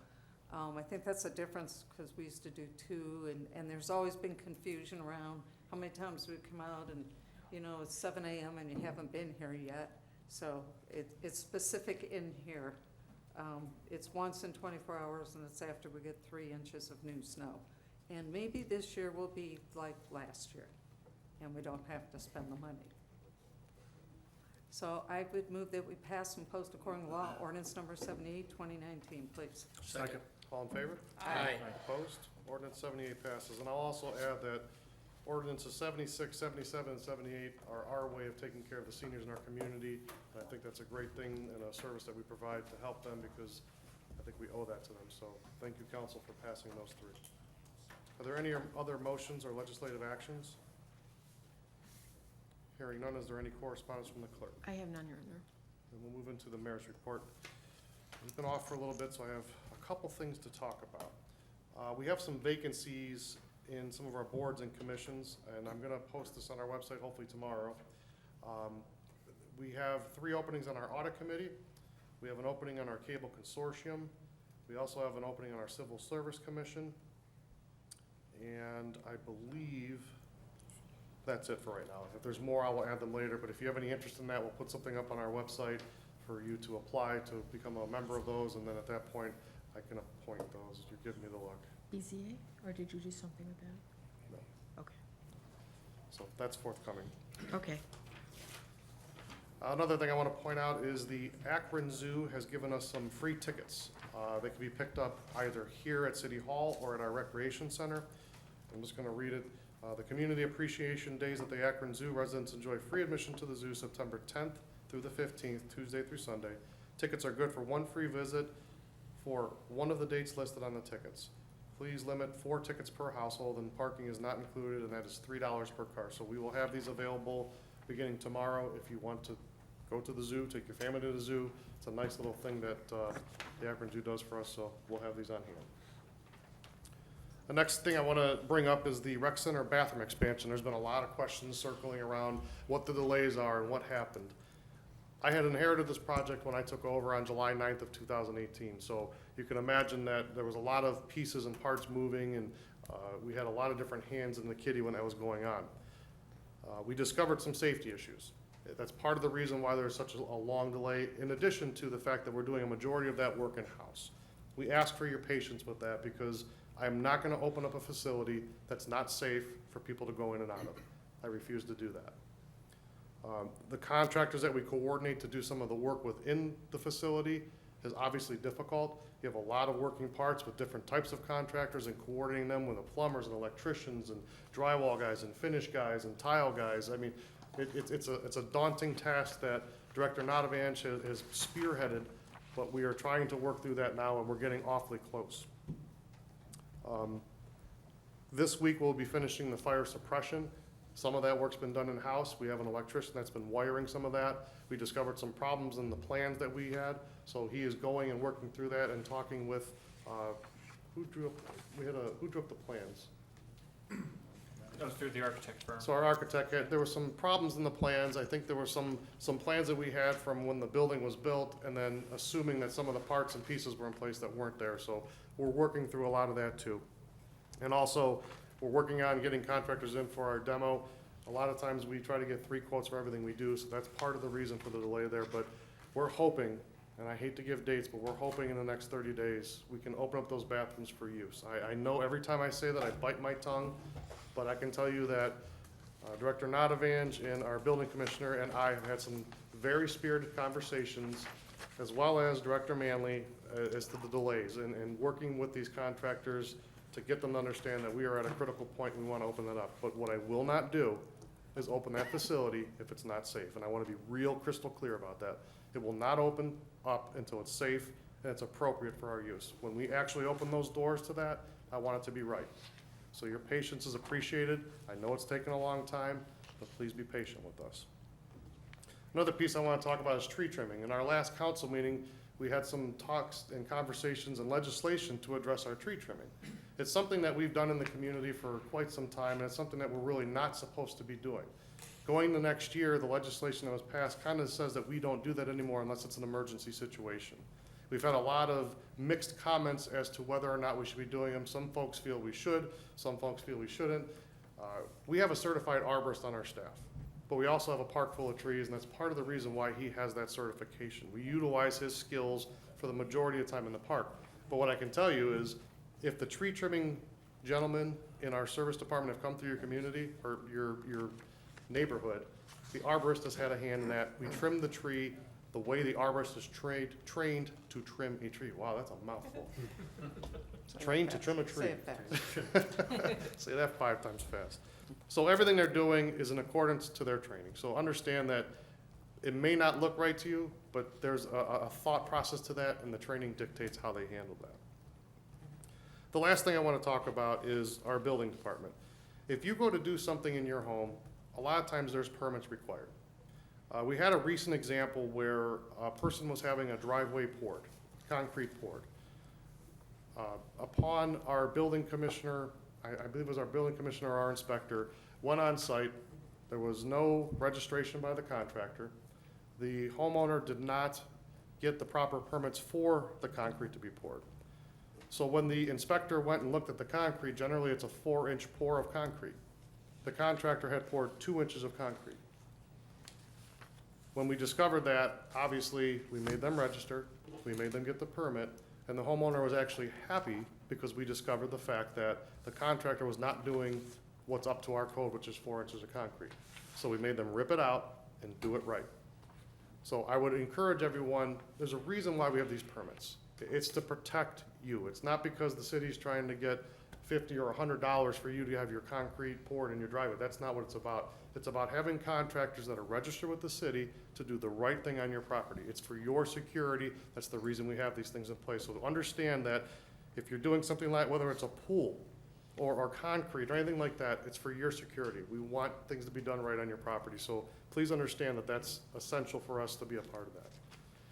Speaker 1: I think that's a difference because we used to do 2, and there's always been confusion around how many times we come out and, you know, it's 7 a.m. and you haven't been here yet. So it's specific in here. It's once in 24 hours and it's after we get 3 inches of new snow. And maybe this year will be like last year and we don't have to spend the money. So I would move that we pass and post according to law ordinance number 78, 2019, please.
Speaker 3: Second. All in favor?
Speaker 12: Aye.
Speaker 3: Opposed? Ordinance 78 passes. And I'll also add that ordinances 76, 77, and 78 are our way of taking care of the seniors in our community. And I think that's a great thing and a service that we provide to help them because I think we owe that to them. So thank you, council, for passing those three. Are there any other motions or legislative actions? Hearing none, is there any correspondence from the clerk?
Speaker 2: I have none, Your Honor.
Speaker 3: Then we'll move into the mayor's report. We've been off for a little bit, so I have a couple things to talk about. We have some vacancies in some of our boards and commissions, and I'm gonna post this on our website hopefully tomorrow. We have 3 openings on our audit committee. We have an opening on our cable consortium. We also have an opening on our civil service commission. And I believe that's it for right now. If there's more, I will add them later, but if you have any interest in that, we'll put something up on our website for you to apply to become a member of those, and then at that point, I can appoint those. You give me the look.
Speaker 2: BZA, or did you do something with that?
Speaker 3: No.
Speaker 2: Okay.
Speaker 3: So that's forthcoming.
Speaker 2: Okay.
Speaker 3: Another thing I want to point out is the Akron Zoo has given us some free tickets. They can be picked up either here at City Hall or at our recreation center. I'm just going to read it. The Community Appreciation Days at the Akron Zoo, residents enjoy free admission to the zoo September 10th through the 15th, Tuesday through Sunday. Tickets are good for 1 free visit for one of the dates listed on the tickets. Please limit 4 tickets per household, and parking is not included, and that is $3 per car. So we will have these available beginning tomorrow if you want to go to the zoo, take your family to the zoo. It's a nice little thing that the Akron Zoo does for us, so we'll have these on hand. The next thing I want to bring up is the rec center bathroom expansion. There's been a lot of questions circling around what the delays are and what happened. I had inherited this project when I took over on July 9th of 2018, so you can imagine that there was a lot of pieces and parts moving, and we had a lot of different hands in the kitty when that was going on. We discovered some safety issues. That's part of the reason why there's such a long delay, in addition to the fact that we're doing a majority of that work in-house. We ask for your patience with that because I'm not going to open up a facility that's not safe for people to go in and out of. I refuse to do that. The contractors that we coordinate to do some of the work within the facility is obviously difficult. You have a lot of working parts with different types of contractors, and coordinating them with the plumbers and electricians and drywall guys and finish guys and tile guys. I mean, it's a daunting task that Director Notavanch has spearheaded, but we are trying to work through that now, and we're getting awfully close. This week we'll be finishing the fire suppression. Some of that work's been done in-house. We have an electrician that's been wiring some of that. We discovered some problems in the plans that we had, so he is going and working through that and talking with, who drew up the plans?
Speaker 18: That was through the architect firm.
Speaker 3: So our architect there were some problems in the plans. I think there were some plans that we had from when the building was built, and then assuming that some of the parts and pieces were in place that weren't there. So we're working through a lot of that too. And also, we're working on getting contractors in for our demo. A lot of times we try to get 3 quotes for everything we do, so that's part of the reason for the delay there. But we're hoping, and I hate to give dates, but we're hoping in the next 30 days we can open up those bathrooms for use. I know every time I say that I bite my tongue, but I can tell you that Director Notavanch and our building commissioner and I have had some very spirited conversations, as well as Director Manley, as to the delays and working with these contractors to get them to understand that we are at a critical point and we want to open that up. But what I will not do is open that facility if it's not safe, and I want to be real crystal clear about that. It will not open up until it's safe and it's appropriate for our use. When we actually open those doors to that, I want it to be right. So your patience is appreciated. I know it's taken a long time, but please be patient with us. Another piece I want to talk about is tree trimming. In our last council meeting, we had some talks and conversations and legislation to address our tree trimming. It's something that we've done in the community for quite some time, and it's something that we're really not supposed to be doing. Going the next year, the legislation that was passed kind of says that we don't do that anymore unless it's an emergency situation. We've had a lot of mixed comments as to whether or not we should be doing them. Some folks feel we should, some folks feel we shouldn't. We have a certified arborist on our staff, but we also have a park full of trees, and that's part of the reason why he has that certification. We utilize his skills for the majority of the time in the park. But what I can tell you is, if the tree trimming gentlemen in our service department have come through your community or your neighborhood, the arborist has had a hand in that. We trimmed the tree the way the arborist is trained to trim a tree. Wow, that's a mouthful. Trained to trim a tree.
Speaker 1: Say it fast.
Speaker 3: Say that 5 times fast. So everything they're doing is in accordance to their training. So understand that it may not look right to you, but there's a thought process to that, and the training dictates how they handle that. The last thing I want to talk about is our building department. If you go to do something in your home, a lot of times there's permits required. We had a recent example where a person was having a driveway poured, concrete poured. Upon our building commissioner, I believe it was our building commissioner or our inspector, went on site, there was no registration by the contractor. The homeowner did not get the proper permits for the concrete to be poured. So when the inspector went and looked at the concrete, generally it's a 4-inch pour of concrete. The contractor had poured 2 inches of concrete. When we discovered that, obviously, we made them register, we made them get the permit, and the homeowner was actually happy because we discovered the fact that the contractor was not doing what's up to our code, which is 4 inches of concrete. So we made them rip it out and do it right. So I would encourage everyone, there's a reason why we have these permits. It's to protect you. It's not because the city's trying to get $50 or $100 for you to have your concrete poured in your driveway. That's not what it's about. It's about having contractors that are registered with the city to do the right thing on your property. It's for your security. That's the reason we have these things in place. So to understand that if you're doing something like, whether it's a pool or concrete or anything like that, it's for your security. We want things to be done right on your property. So please understand that that's essential for us to be a part of that.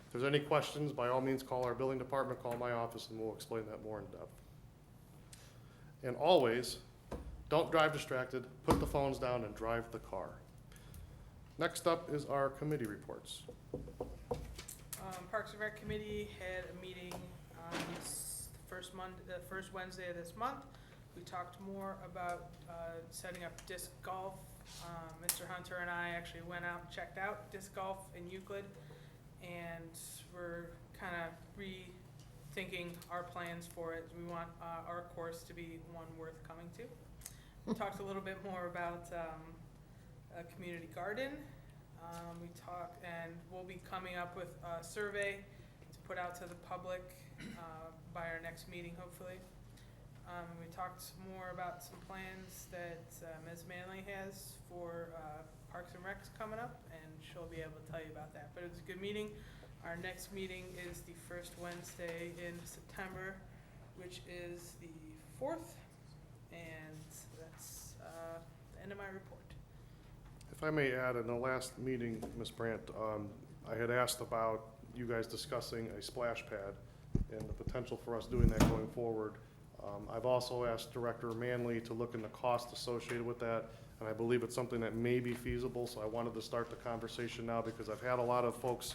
Speaker 3: If there's any questions, by all means, call our building department, call my office, and we'll explain that more in depth. And always, don't drive distracted, put the phones down, and drive the car. Next up is our committee reports.
Speaker 10: Parks and Rec Committee had a meeting on the first Wednesday of this month. We talked more about setting up disc golf. Mr. Hunter and I actually went out and checked out disc golf in Euclid, and we're kind of rethinking our plans for it. We want our course to be one worth coming to. We talked a little bit more about a community garden. We talked, and we'll be coming up with a survey to put out to the public by our next meeting, hopefully. We talked more about some plans that Ms. Manley has for Parks and Recs coming up, and she'll be able to tell you about that. But it was a good meeting. Our next meeting is the first Wednesday in September, which is the 4th, and that's the end of my report.
Speaker 3: If I may add, in the last meeting, Ms. Brandt, I had asked about you guys discussing a splash pad and the potential for us doing that going forward. I've also asked Director Manley to look into the cost associated with that, and I believe it's something that may be feasible, so I wanted to start the conversation now because I've had a lot of folks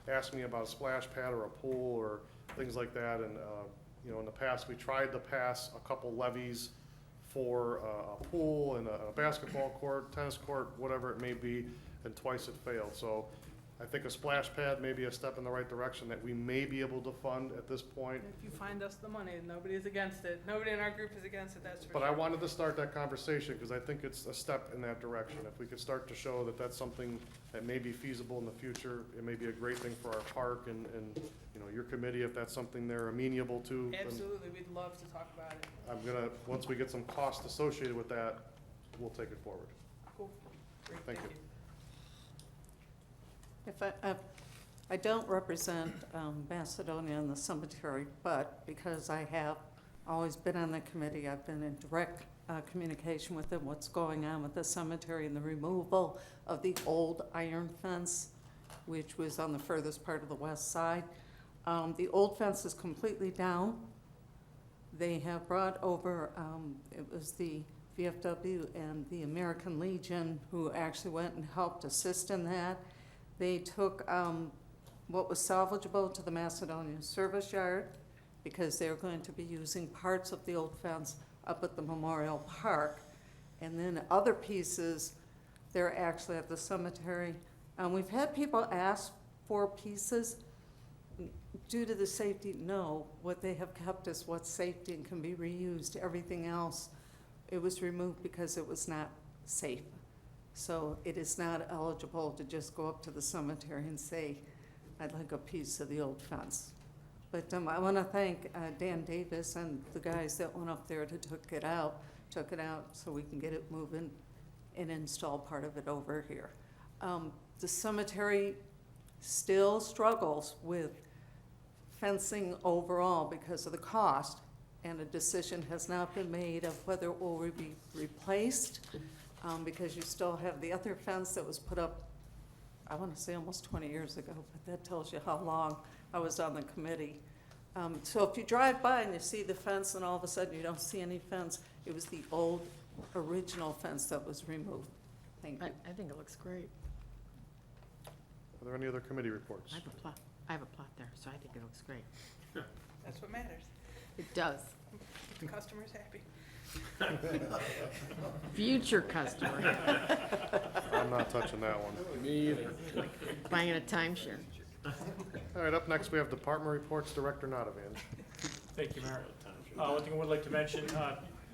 Speaker 3: ask me about a splash pad or a pool or things like that, and you know, in the past, we tried to pass a couple levies for a pool and a basketball court, tennis court, whatever it may be, and twice it failed. So I think a splash pad may be a step in the right direction that we may be able to fund at this point.
Speaker 10: If you find us the money, nobody is against it. Nobody in our group is against it, that's for sure.
Speaker 3: But I wanted to start that conversation because I think it's a step in that direction. If we could start to show that that's something that may be feasible in the future, it may be a great thing for our park and you know, your committee, if that's something they're amenable to. then
Speaker 10: Absolutely, we'd love to talk about it.
Speaker 3: I'm gonna, once we get some cost associated with that, we'll take it forward.
Speaker 10: Cool. Great,
Speaker 3: Thank you.
Speaker 1: If I don't represent Macedonia and the cemetery, but because I have always been on the committee, I've been in direct communication with them, what's going on with the cemetery and the removal of the old iron fence, which was on the furthest part of the west side. The old fence is completely down. They have brought over, it was the VFW and the American Legion who actually went and helped assist in that. They took what was salvageable to the Macedonia service yard because they're going to be using parts of the old fence up at the Memorial Park. And then other pieces, they're actually at the cemetery. We've had people ask for pieces. Due to the safety, no. What they have kept is what's safety and can be reused. Everything else, it was removed because it was not safe. So it is not eligible to just go up to the cemetery and say, I'd like a piece of the old fence. But I want to thank Dan Davis and the guys that went up there to took it out so we can get it moving and install part of it over here. The cemetery still struggles with fencing overall because of the cost, and a decision has not been made of whether it will be replaced because you still have the other fence that was put up, I want to say almost 20 years ago, but that tells you how long I was on the committee. So if you drive by and you see the fence and all of a sudden you don't see any fence, it was the old original fence that was removed. Thank you.
Speaker 2: I think it looks great.
Speaker 3: Are there any other committee reports?
Speaker 2: I have a plot there, so I think it looks great.
Speaker 10: That's what matters.
Speaker 2: It does.
Speaker 10: Keep the customers happy.
Speaker 2: Future customer,
Speaker 3: I'm not touching that one.
Speaker 12: Me either.
Speaker 2: buying a timeshare.
Speaker 3: All right, up next, we have department reports, Director Nadavan.
Speaker 18: Thank you, Mayor. One thing I would like to mention,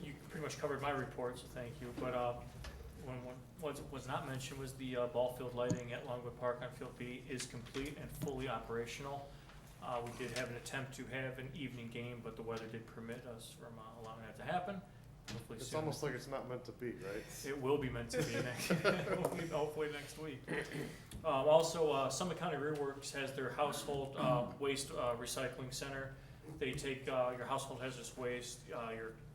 Speaker 18: you pretty much covered my report, so thank you, but what was not mentioned was the ball field lighting at Longwood Park on Field B is complete and fully operational. We did have an attempt to have an evening game, but the weather did permit us from allowing that to happen. Hopefully
Speaker 3: It's
Speaker 18: soon.
Speaker 3: almost like it's not meant to be, right?
Speaker 18: It will be meant to be hopefully next week. Also, Summit County Rear Works has their household waste recycling center. They take your household hazardous waste,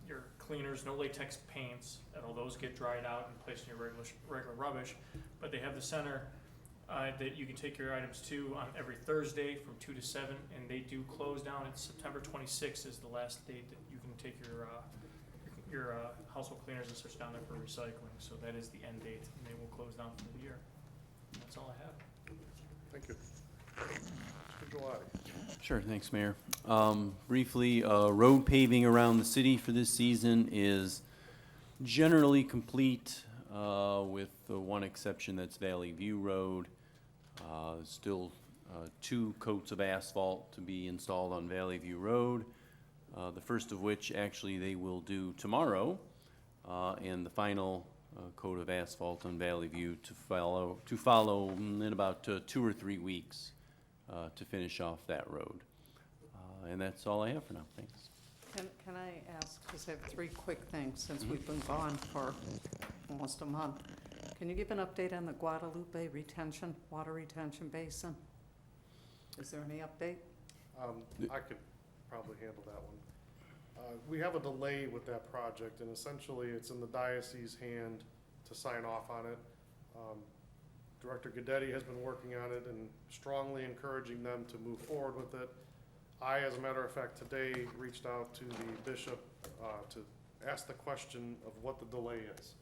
Speaker 18: your cleaners, no latex paints, and all those get dried out and placed in your regular rubbish. But they have the center that you can take your items to on every Thursday from 2 to 7, and they do close down. It's September 26th is the last date that you can take your household cleaners and such down there for recycling. So that is the end date, and they will close down for the year. That's all I have.
Speaker 3: Thank you. Mr. Gelati.
Speaker 16: Sure, thanks, Mayor. Briefly, road paving around the city for this season is generally complete, with the one exception, that's Valley View Road. Still 2 coats of asphalt to be installed on Valley View Road, the first of which actually they will do tomorrow, and the final coat of asphalt on Valley View to follow in about 2 or 3 weeks to finish off that road. And that's all I have for now. Thanks.
Speaker 1: Can I ask, because I have 3 quick things, since we've been gone for almost a month. Can you give an update on the Guadalupe water retention basin? Is there any update?
Speaker 3: I could probably handle that one. We have a delay with that project, and essentially it's in the diocese's hand to sign off on it. Director Guidetti has been working on it and strongly encouraging them to move forward with it. I, as a matter of fact, today reached out to the bishop to ask the question of what the delay is,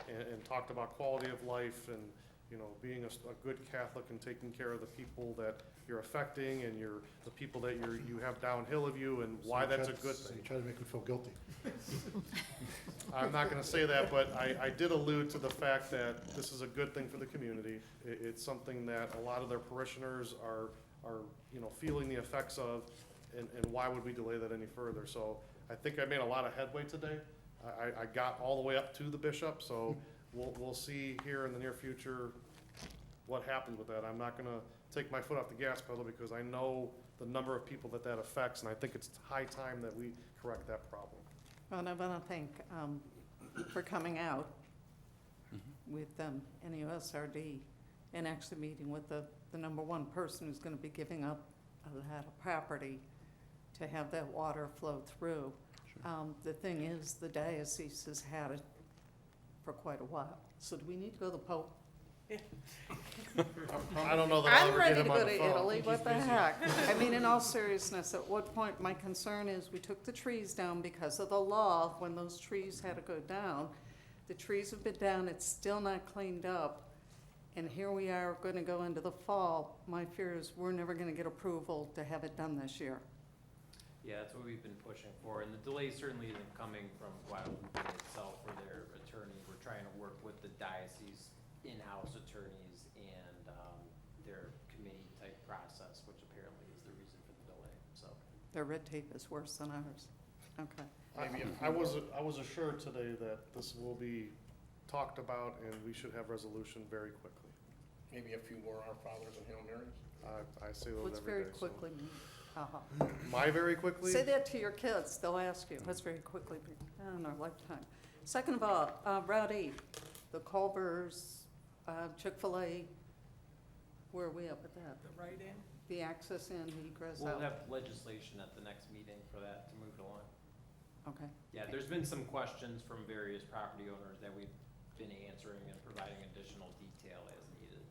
Speaker 3: and talked about quality of life and, you know, being a good Catholic and taking care of the people that you're affecting and the people that you have downhill of you, and why that's a good thing.
Speaker 6: So you try to make me feel guilty.
Speaker 3: I'm not gonna say that, but I did allude to the fact that this is a good thing for the community. It's something that a lot of their parishioners are, you know, feeling the effects of, and why would we delay that any further? So I think I made a lot of headway today. I got all the way up to the bishop, so we'll see here in the near future what happens with that. I'm not gonna take my foot off the gas pedal, because I know the number of people that affects, and I think it's high time that we correct that problem.
Speaker 1: Well, and I want to thank for coming out with NUSRD and actually meeting with the number 1 person who's going to be giving up that property to have that water flow through. The thing is, the diocese has had it for quite a while. So do we need to go to the Pope?
Speaker 3: I don't know that I'll
Speaker 1: I'm
Speaker 3: ever
Speaker 1: ready
Speaker 3: get
Speaker 1: to
Speaker 3: him on
Speaker 1: go
Speaker 3: the
Speaker 1: to
Speaker 3: phone.
Speaker 1: Italy, what the heck? I mean, in all seriousness, at what point, my concern is, we took the trees down because of the law. When those trees had to go down, the trees have been down, it's still not cleaned up, and here we are gonna go into the fall. My fear is we're never gonna get approval to have it done this year.
Speaker 15: Yeah, that's what we've been pushing for, and the delay certainly isn't coming from Guadalupe itself or their attorney. We're trying to work with the diocese in-house attorneys and their committee-type process, which apparently is the reason for the delay, so.
Speaker 1: Their red tape is worse than ours. Okay.
Speaker 3: I was assured today that this will be talked about, and we should have resolution very quickly.
Speaker 12: Maybe a few more Our Fathers and Hail Marys.
Speaker 3: I say those
Speaker 1: What's
Speaker 3: every
Speaker 1: very
Speaker 3: day, so.
Speaker 1: quickly mean?
Speaker 3: My very quickly?
Speaker 1: Say that to your kids, they'll ask you, what's very quickly mean? In our lifetime. Second of all, Route 8, the Culvers, Chick-fil-A, where are we up at that?
Speaker 10: The right-in?
Speaker 1: The access in, the egress
Speaker 15: We'll
Speaker 1: out?
Speaker 15: have legislation at the next meeting for that to move it along.
Speaker 1: Okay.
Speaker 15: Yeah, there's been some questions from various property owners that we've been answering and providing additional detail as needed.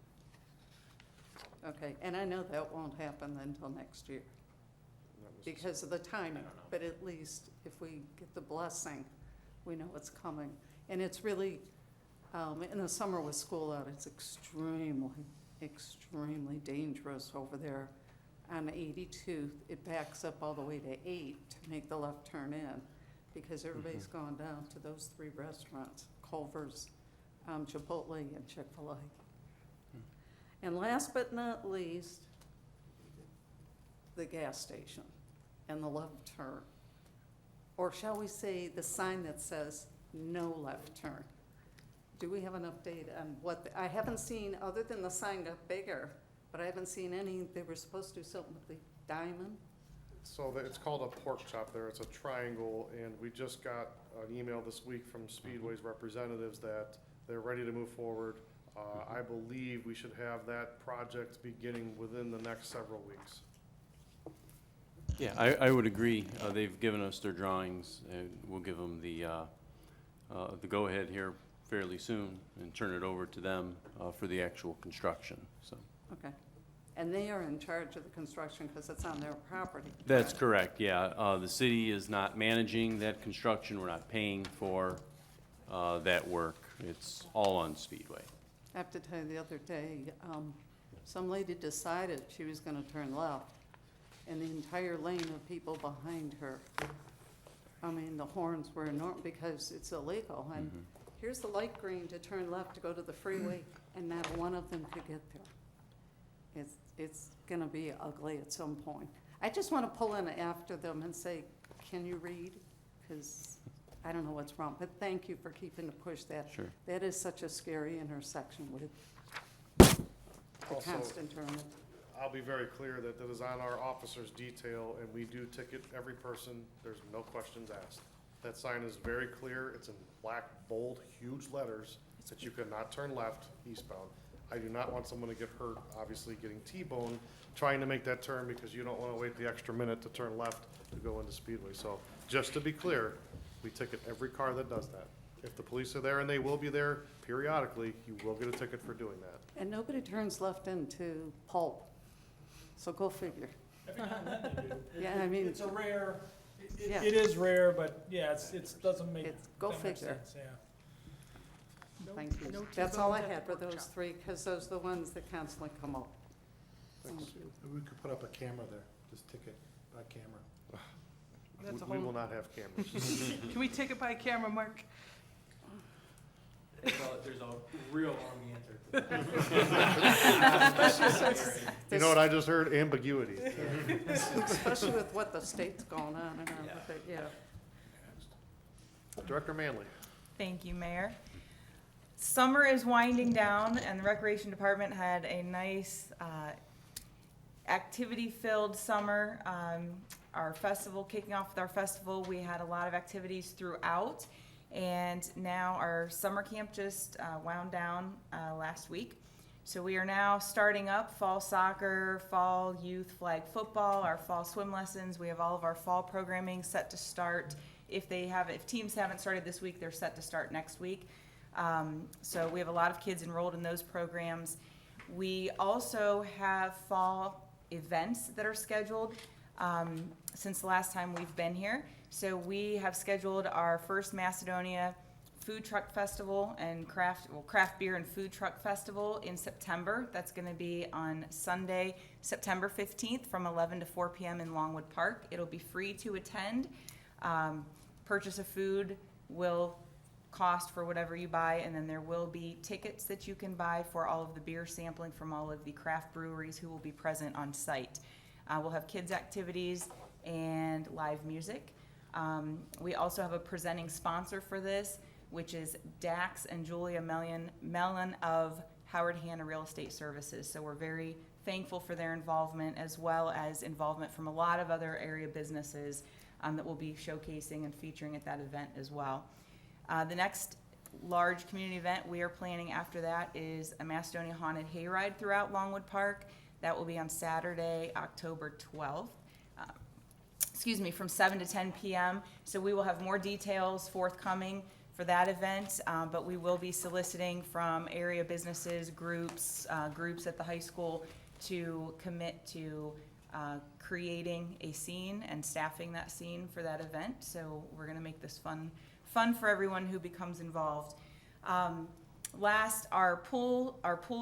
Speaker 1: Okay, and I know that won't happen until next year because of the timing.
Speaker 15: I don't know.
Speaker 1: But at least if we get the blessing, we know it's coming. And it's really, in the summer with school out, it's extremely dangerous over there. On 82, it backs up all the way to 8 to make the left turn in because everybody's gone down to those 3 restaurants, Culver's, Chipotle, and Chick-fil-A. And last but not least, the gas station and the left turn. Or shall we say the sign that says no left turn? Do we have an update on what, I haven't seen, other than the sign got bigger, but I haven't seen any, they were supposed to do something with the diamond?
Speaker 3: So it's called a pork chop there. It's a triangle, and we just got an email this week from Speedway's representatives that they're ready to move forward. I believe we should have that project beginning within the next several weeks.
Speaker 16: Yeah, I would agree. They've given us their drawings, and we'll give them the go-ahead here fairly soon and turn it over to them for the actual construction, so.
Speaker 1: Okay. And they are in charge of the construction because it's on their property.
Speaker 16: That's correct, yeah. The city is not managing that construction. We're not paying for that work. It's all on Speedway.
Speaker 1: I have to tell you, the other day, some lady decided she was gonna turn left, and the entire lane of people behind her, I mean, the horns were enormous because it's illegal, and here's the light green to turn left to go to the freeway, and not one of them could get there. It's gonna be ugly at some point. I just wanna pull in after them and say, can you read? Because I don't know what's wrong, but thank you for keeping to push that.
Speaker 16: Sure.
Speaker 1: That is such a scary intersection with the
Speaker 3: Also,
Speaker 1: constant turning.
Speaker 3: I'll be very clear that that is on our officer's detail, and we do ticket every person. There's no questions asked. That sign is very clear. It's in black, bold, huge letters that you cannot turn left eastbound. I do not want someone to get hurt, obviously getting T-boned, trying to make that turn because you don't want to wait the extra minute to turn left to go into Speedway. So just to be clear, we ticket every car that does that. If the police are there, and they will be there periodically, you will get a ticket for doing that.
Speaker 1: And nobody turns left into Pulp, so go figure.
Speaker 17: Every now and then they do.
Speaker 1: Yeah, I mean.
Speaker 17: It's a rare,
Speaker 1: Yeah.
Speaker 17: it is rare, but yeah, it doesn't make,
Speaker 1: Go
Speaker 17: that makes
Speaker 1: figure.
Speaker 17: sense, yeah.
Speaker 1: Thank you.
Speaker 2: No
Speaker 1: That's all I
Speaker 2: T-bones at
Speaker 1: had
Speaker 2: the
Speaker 1: for those
Speaker 2: workshop.
Speaker 1: 3, because those are the ones that constantly come up. Thank
Speaker 6: Thanks.
Speaker 1: you.
Speaker 6: We could put up a camera there, just ticket by camera.
Speaker 5: That's a
Speaker 3: We
Speaker 5: whole-
Speaker 3: will not have cameras.
Speaker 5: Can we take it by camera, Mark?
Speaker 15: There's a real long answer to
Speaker 3: You know what I just heard? Ambiguity.
Speaker 1: Especially with what the state's going on and
Speaker 15: Yeah.
Speaker 1: everything, yeah.
Speaker 3: Director Manley.
Speaker 19: Thank you, Mayor. Summer is winding down, and the Recreation Department had a nice activity-filled summer. Our festival, kicking off with our festival, we had a lot of activities throughout, and now our summer camp just wound down last week. So we are now starting up fall soccer, fall youth flag football, our fall swim lessons. We have all of our fall programming set to start. If teams haven't started this week, they're set to start next week. So we have a lot of kids enrolled in those programs. We also have fall events that are scheduled since the last time we've been here. So we have scheduled our first Macedonia Food Truck Festival and craft beer and food truck festival in September. That's going to be on Sunday, September 15th from 11 to 4 p.m. in Longwood Park. It'll be free to attend. Purchase of food will cost for whatever you buy, and then there will be tickets that you can buy for all of the beer sampling from all of the craft breweries who will be present on site. We'll have kids activities and live music. We also have a presenting sponsor for this, which is Dax and Julia Mellon of Howard Hanna Real Estate Services. So we're very thankful for their involvement, as well as involvement from a lot of other area businesses that will be showcasing and featuring at that event as well. The next large community event we are planning after that is a Macedonia Haunted Hayride throughout Longwood Park. That will be on Saturday, October 12th. From 7 to 10 p.m. So we will have more details forthcoming for that event, but we will be soliciting from area businesses, groups at the high school to commit to creating a scene and staffing that scene for that event. So we're gonna make this fun for everyone who becomes involved. Last, our pool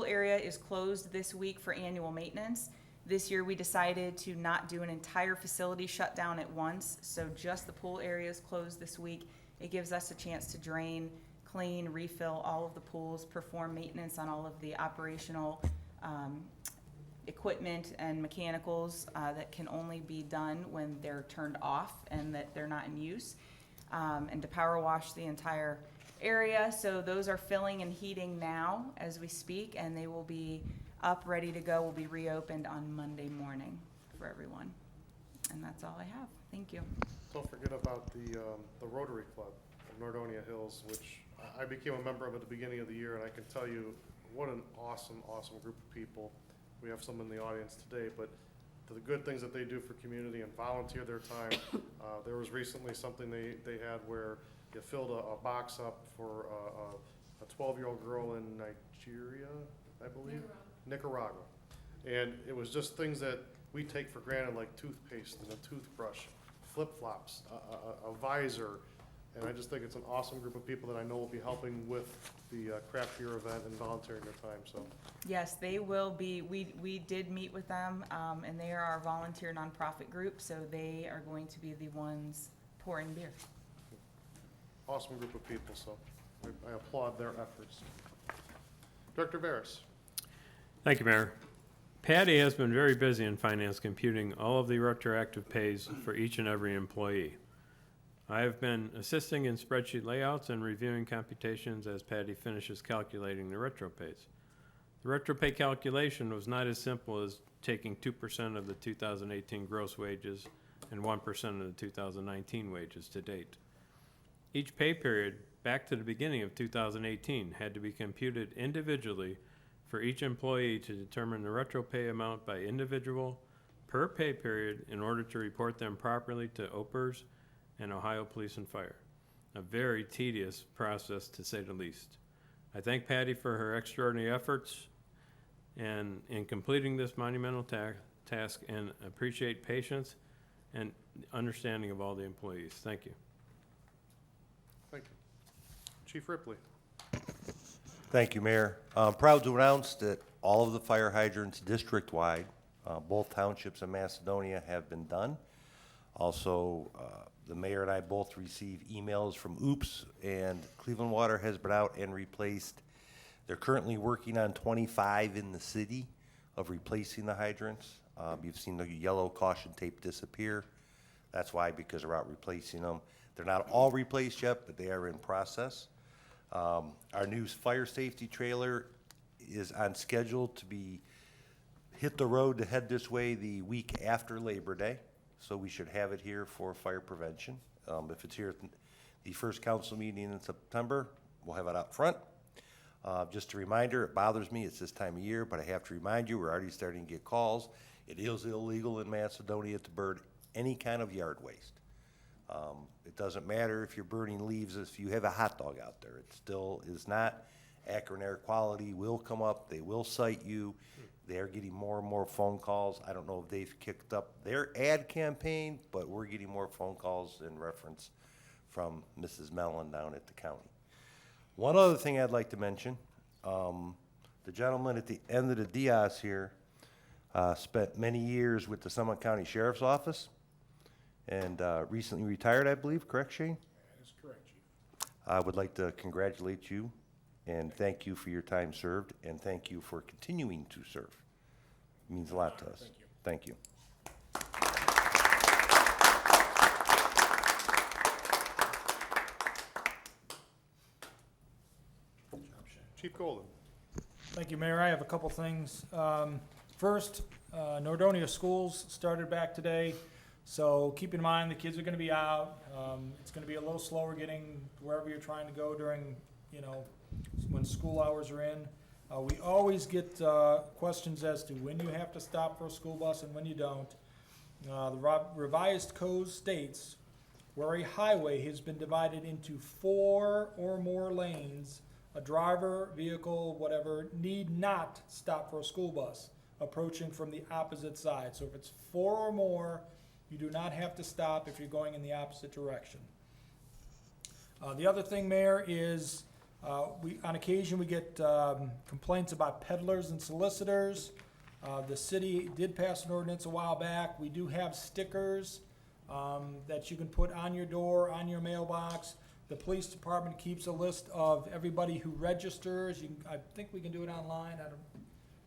Speaker 19: area is closed this week for annual maintenance. This year we decided to not do an entire facility shutdown at once, so just the pool area is closed this week. It gives us a chance to drain, clean, refill all of the pools, perform maintenance on all of the operational equipment and mechanicals that can only be done when they're turned off and that they're not in use, and to power wash the entire area. So those are filling and heating now as we speak, and they will be up, ready to go, will be reopened on Monday morning for everyone. And that's all I have. Thank you.
Speaker 3: Don't forget about the Rotary Club of Nordonia Hills, which I became a member of at the beginning of the year, and I can tell you what an awesome group of people. We have some in the audience today, but the good things that they do for community and volunteer their time. There was recently something they had where you filled a box up for a 12-year-old girl in Nigeria, I believe? Nicaragua. And it was just things that we take for granted, like toothpaste and a toothbrush, flip-flops, a visor. And I just think it's an awesome group of people that I know will be helping with the craft beer event and volunteering their time, so.
Speaker 19: Yes, they will be. We did meet with them, and they are our volunteer nonprofit group, so they are going to be the ones pouring beer.
Speaker 3: Awesome group of people, so I applaud their efforts. Director Veras.
Speaker 14: Thank you, Mayor. Patty has been very busy in finance computing all of the retroactive pays for each and every employee. I have been assisting in spreadsheet layouts and reviewing computations as Patty finishes calculating the retro pays. The retro pay calculation was not as simple as taking 2% of the 2018 gross wages and 1% of the 2019 wages to date. Each pay period back to the beginning of 2018 had to be computed individually for each employee to determine the retro pay amount by individual per pay period in order to report them properly to OPERS and Ohio Police and Fire. A very tedious process, to say the least. I thank Patty for her extraordinary efforts and in completing this monumental task, and appreciate patience and understanding of all the employees. Thank you.
Speaker 3: Thank you. Chief Ripley.
Speaker 11: Thank you, Mayor. Proud to announce that all of the fire hydrants district-wide, both townships in Macedonia, have been done. Also, the mayor and I both received emails from OOPS, and Cleveland Water has been out and replaced. They're currently working on 25 in the city of replacing the hydrants. You've seen the yellow caution tape disappear. That's why, because they're out replacing them. They're not all replaced yet, but they are in process. Our new fire safety trailer is on schedule to hit the road to head this way the week after Labor Day. So we should have it here for fire prevention. If it's here at the first council meeting in September, we'll have it out front. Just a reminder, it bothers me, it's this time of year, but I have to remind you, we're already starting to get calls. It is illegal in Macedonia to burn any kind of yard waste. It doesn't matter if you're burning leaves, if you have a hot dog out there, it still is not. Akron Air Quality will come up, they will cite you. They're getting more and more phone calls. I don't know if they've kicked up their ad campaign, but we're getting more phone calls in reference from Mrs. Mellon down at the county. One other thing I'd like to mention, the gentleman at the end of the Diaz here spent many years with the Summit County Sheriff's Office and recently retired, I believe. Correct, Shane?
Speaker 13: That is correct, Chief.
Speaker 11: I would like to congratulate you and thank you for your time served, and thank you for continuing to serve. It means a lot to us.
Speaker 13: Thank you.
Speaker 11: Thank you.
Speaker 3: Chief Golden.
Speaker 17: Thank you, Mayor. I have a couple things. First, Nordonia schools started back today, so keep in mind the kids are going to be out. It's going to be a little slower getting wherever you're trying to go during, when school hours are in. We always get questions as to when you have to stop for a school bus and when you don't. The revised code states where a highway has been divided into 4 or more lanes, a driver, vehicle, whatever, need not stop for a school bus approaching from the opposite side. So if it's 4 or more, you do not have to stop if you're going in the opposite direction. The other thing, Mayor, is on occasion we get complaints about peddlers and solicitors. The city did pass an ordinance a while back. We do have stickers that you can put on your door, on your mailbox. The police department keeps a list of everybody who registers. I think we can do it online.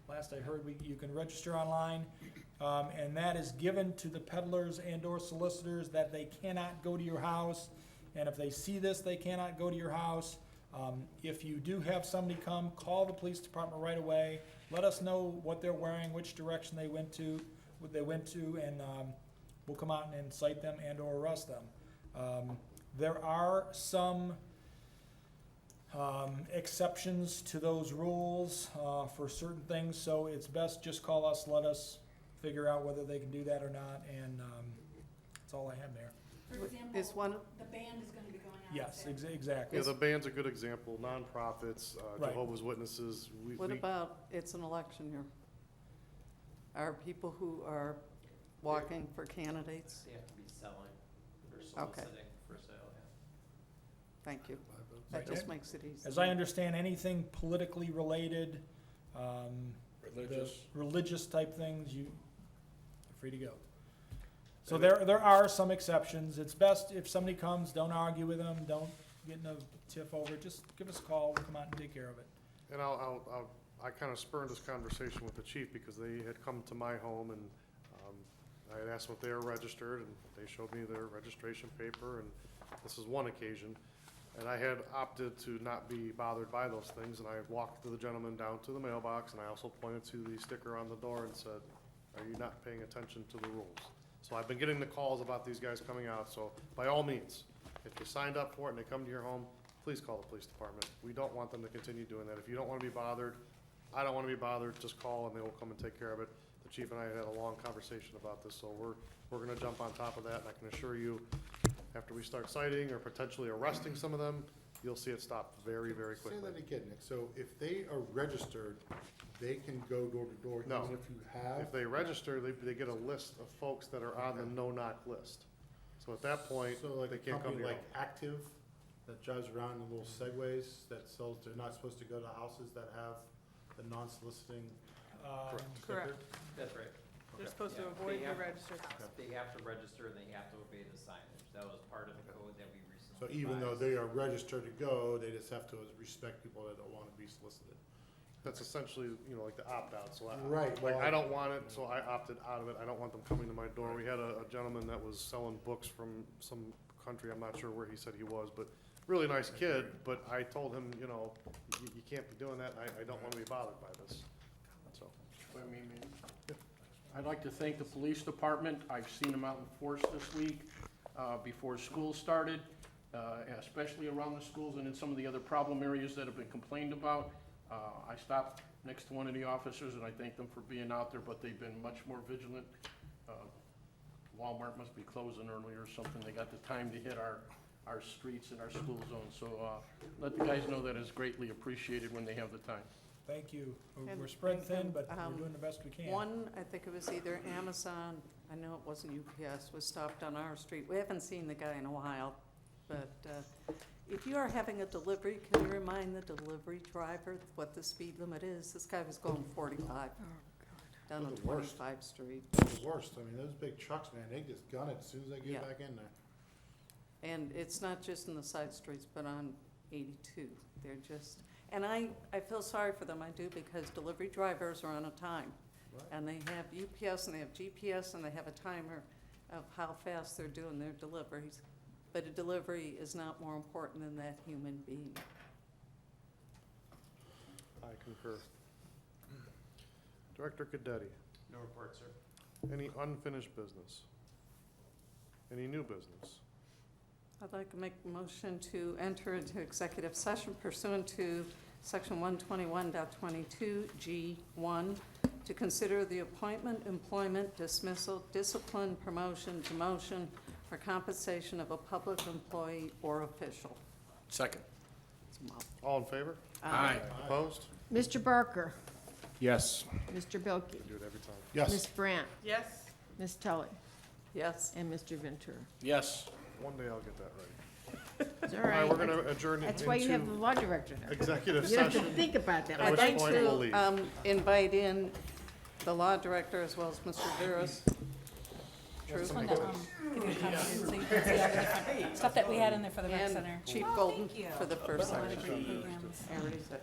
Speaker 17: Last I heard, you can register online. And that is given to the peddlers and/or solicitors that they cannot go to your house. And if they see this, they cannot go to your house. If you do have somebody come, call the police department right away. Let us know what they're wearing, which direction they went to, and we'll come out and cite them and/or arrest them. There are some exceptions to those rules for certain things, so it's best just call us, let us figure out whether they can do that or not, and that's all I have there.
Speaker 20: For example, the band is gonna be going out.
Speaker 17: Yes, exactly.
Speaker 3: Yeah, the band's a good example, nonprofits,
Speaker 17: Right.
Speaker 3: Jehovah's Witnesses.
Speaker 1: What about, it's an election year? Are people who are walking for candidates?
Speaker 15: They have to be selling or
Speaker 1: Okay.
Speaker 15: soliciting for sale, yeah.
Speaker 1: Thank you. That just makes it easy.
Speaker 17: As I understand, anything politically related,
Speaker 12: Religious.
Speaker 17: the religious type things, you're free to go. So there are some exceptions. It's best if somebody comes, don't argue with them, don't get in a tiff over it. Just give us a call, we'll come out and take care of it.
Speaker 3: And I kind of spurned this conversation with the chief because they had come to my home and I had asked them if they were registered and they showed me their registration paper, and this is one occasion. And I had opted to not be bothered by those things, and I walked the gentleman down to the mailbox, and I also pointed to the sticker on the door and said, "Are you not paying attention to the rules?" So I've been getting the calls about these guys coming out, so by all means, if you signed up for it and they come to your home, please call the police department. We don't want them to continue doing that. If you don't want to be bothered, I don't want to be bothered, just call and they will come and take care of it. The chief and I had a long conversation about this, so we're gonna jump on top of that, and I can assure you, after we start citing or potentially arresting some of them, you'll see it stop very, very quickly.
Speaker 6: Say that again, Nick. So if they are registered, they can go door to door
Speaker 3: No.
Speaker 6: even if you have?
Speaker 3: If they register, they get a list of folks that are on the no-knock list. So at that point,
Speaker 6: So like
Speaker 3: they
Speaker 6: a
Speaker 3: can't come to
Speaker 6: company
Speaker 3: your
Speaker 6: like
Speaker 3: home.
Speaker 6: Active that drives around in little Segways that sells, they're not supposed to go to houses that have the non-soliciting sticker?
Speaker 15: That's right.
Speaker 10: They're supposed to
Speaker 15: Yeah,
Speaker 10: avoid
Speaker 15: they
Speaker 10: the
Speaker 15: have-
Speaker 10: registered house.
Speaker 15: They have to register and they have to obey the signage. That was part of the code that we recently.
Speaker 6: So even though
Speaker 15: revised.
Speaker 6: they are registered to go, they just have to respect people that don't want to be solicited.
Speaker 3: That's essentially, like the opt-out, so
Speaker 6: Right,
Speaker 3: like,
Speaker 6: well,
Speaker 3: I don't want it, so I opted out of it. I don't want them coming to my door. We had a gentleman that was selling books from some country, I'm not sure where he said he was, but really nice kid, but I told him, you can't be doing that, and I don't want to be bothered by this, so.
Speaker 12: I'd like to thank the police department. I've seen them out in force this week, before school started, especially around the schools and in some of the other problem areas that have been complained about. I stopped next to one of the officers and I thank them for being out there, but they've been much more vigilant. Walmart must be closing early or something. They got the time to hit our streets and our school zones. So, let the guys know that is greatly appreciated when they have the time.
Speaker 17: Thank you.
Speaker 1: And-
Speaker 17: We're spread thin,
Speaker 1: and,
Speaker 17: but we're doing the best we can.
Speaker 1: One, I think it was either Amazon, I know it wasn't UPS, was stopped on our street. We haven't seen the guy in a while, but if you are having a delivery, can you remind the delivery driver what the speed limit is? This guy was going 45 down
Speaker 6: Those
Speaker 1: on
Speaker 6: are the worst.
Speaker 1: 25th Street.
Speaker 6: That's the worst. I mean, those big trucks, man, they just gun it as soon as they
Speaker 1: Yeah.
Speaker 6: get back in there.
Speaker 1: And it's not just in the side streets, but on 82. They're just, and I feel sorry for them, I do, because delivery drivers are on a time.
Speaker 6: Right.
Speaker 1: And they have UPS and they have GPS and they have a timer of how fast they're doing their deliveries. But a delivery is not more important than that human being.
Speaker 3: I concur. Director Cadetti,
Speaker 15: No report, sir.
Speaker 3: any unfinished business? Any new business?
Speaker 1: I'd like to make a motion to enter into executive session pursuant to section 121.22G1 to consider the appointment, employment, dismissal, discipline, promotion, demotion, for compensation of a public employee or official.
Speaker 12: Second.
Speaker 1: It's a mouthful.
Speaker 3: All in favor?
Speaker 12: Aye.
Speaker 3: Opposed?
Speaker 2: Mr. Barker,
Speaker 13: Yes.
Speaker 2: Mr. Bilkey,
Speaker 3: Do it every time.
Speaker 6: Yes.
Speaker 2: Ms. Brandt,
Speaker 10: Yes.
Speaker 2: Ms. Tully,
Speaker 1: Yes.
Speaker 2: and Mr. Ventura.
Speaker 12: Yes.
Speaker 3: One day I'll get that right.
Speaker 2: It's all
Speaker 3: All right,
Speaker 2: right.
Speaker 3: we're gonna adjourn
Speaker 2: That's why you have the
Speaker 3: into
Speaker 2: law director now.
Speaker 3: executive
Speaker 2: You have to
Speaker 3: session.
Speaker 2: think about that.
Speaker 3: At
Speaker 1: I'd
Speaker 3: which
Speaker 1: like
Speaker 3: point we'll leave.
Speaker 1: to invite in the law director as well as Mr. Veras. True.
Speaker 20: Just wanted to, give you a copy so you can see all the different stuff that we had in there for the rec
Speaker 1: And
Speaker 20: center.
Speaker 1: Chief
Speaker 19: Oh,
Speaker 1: Golden
Speaker 19: thank you.
Speaker 1: for the first
Speaker 20: A lot of
Speaker 1: section.
Speaker 20: great programs.
Speaker 1: I already said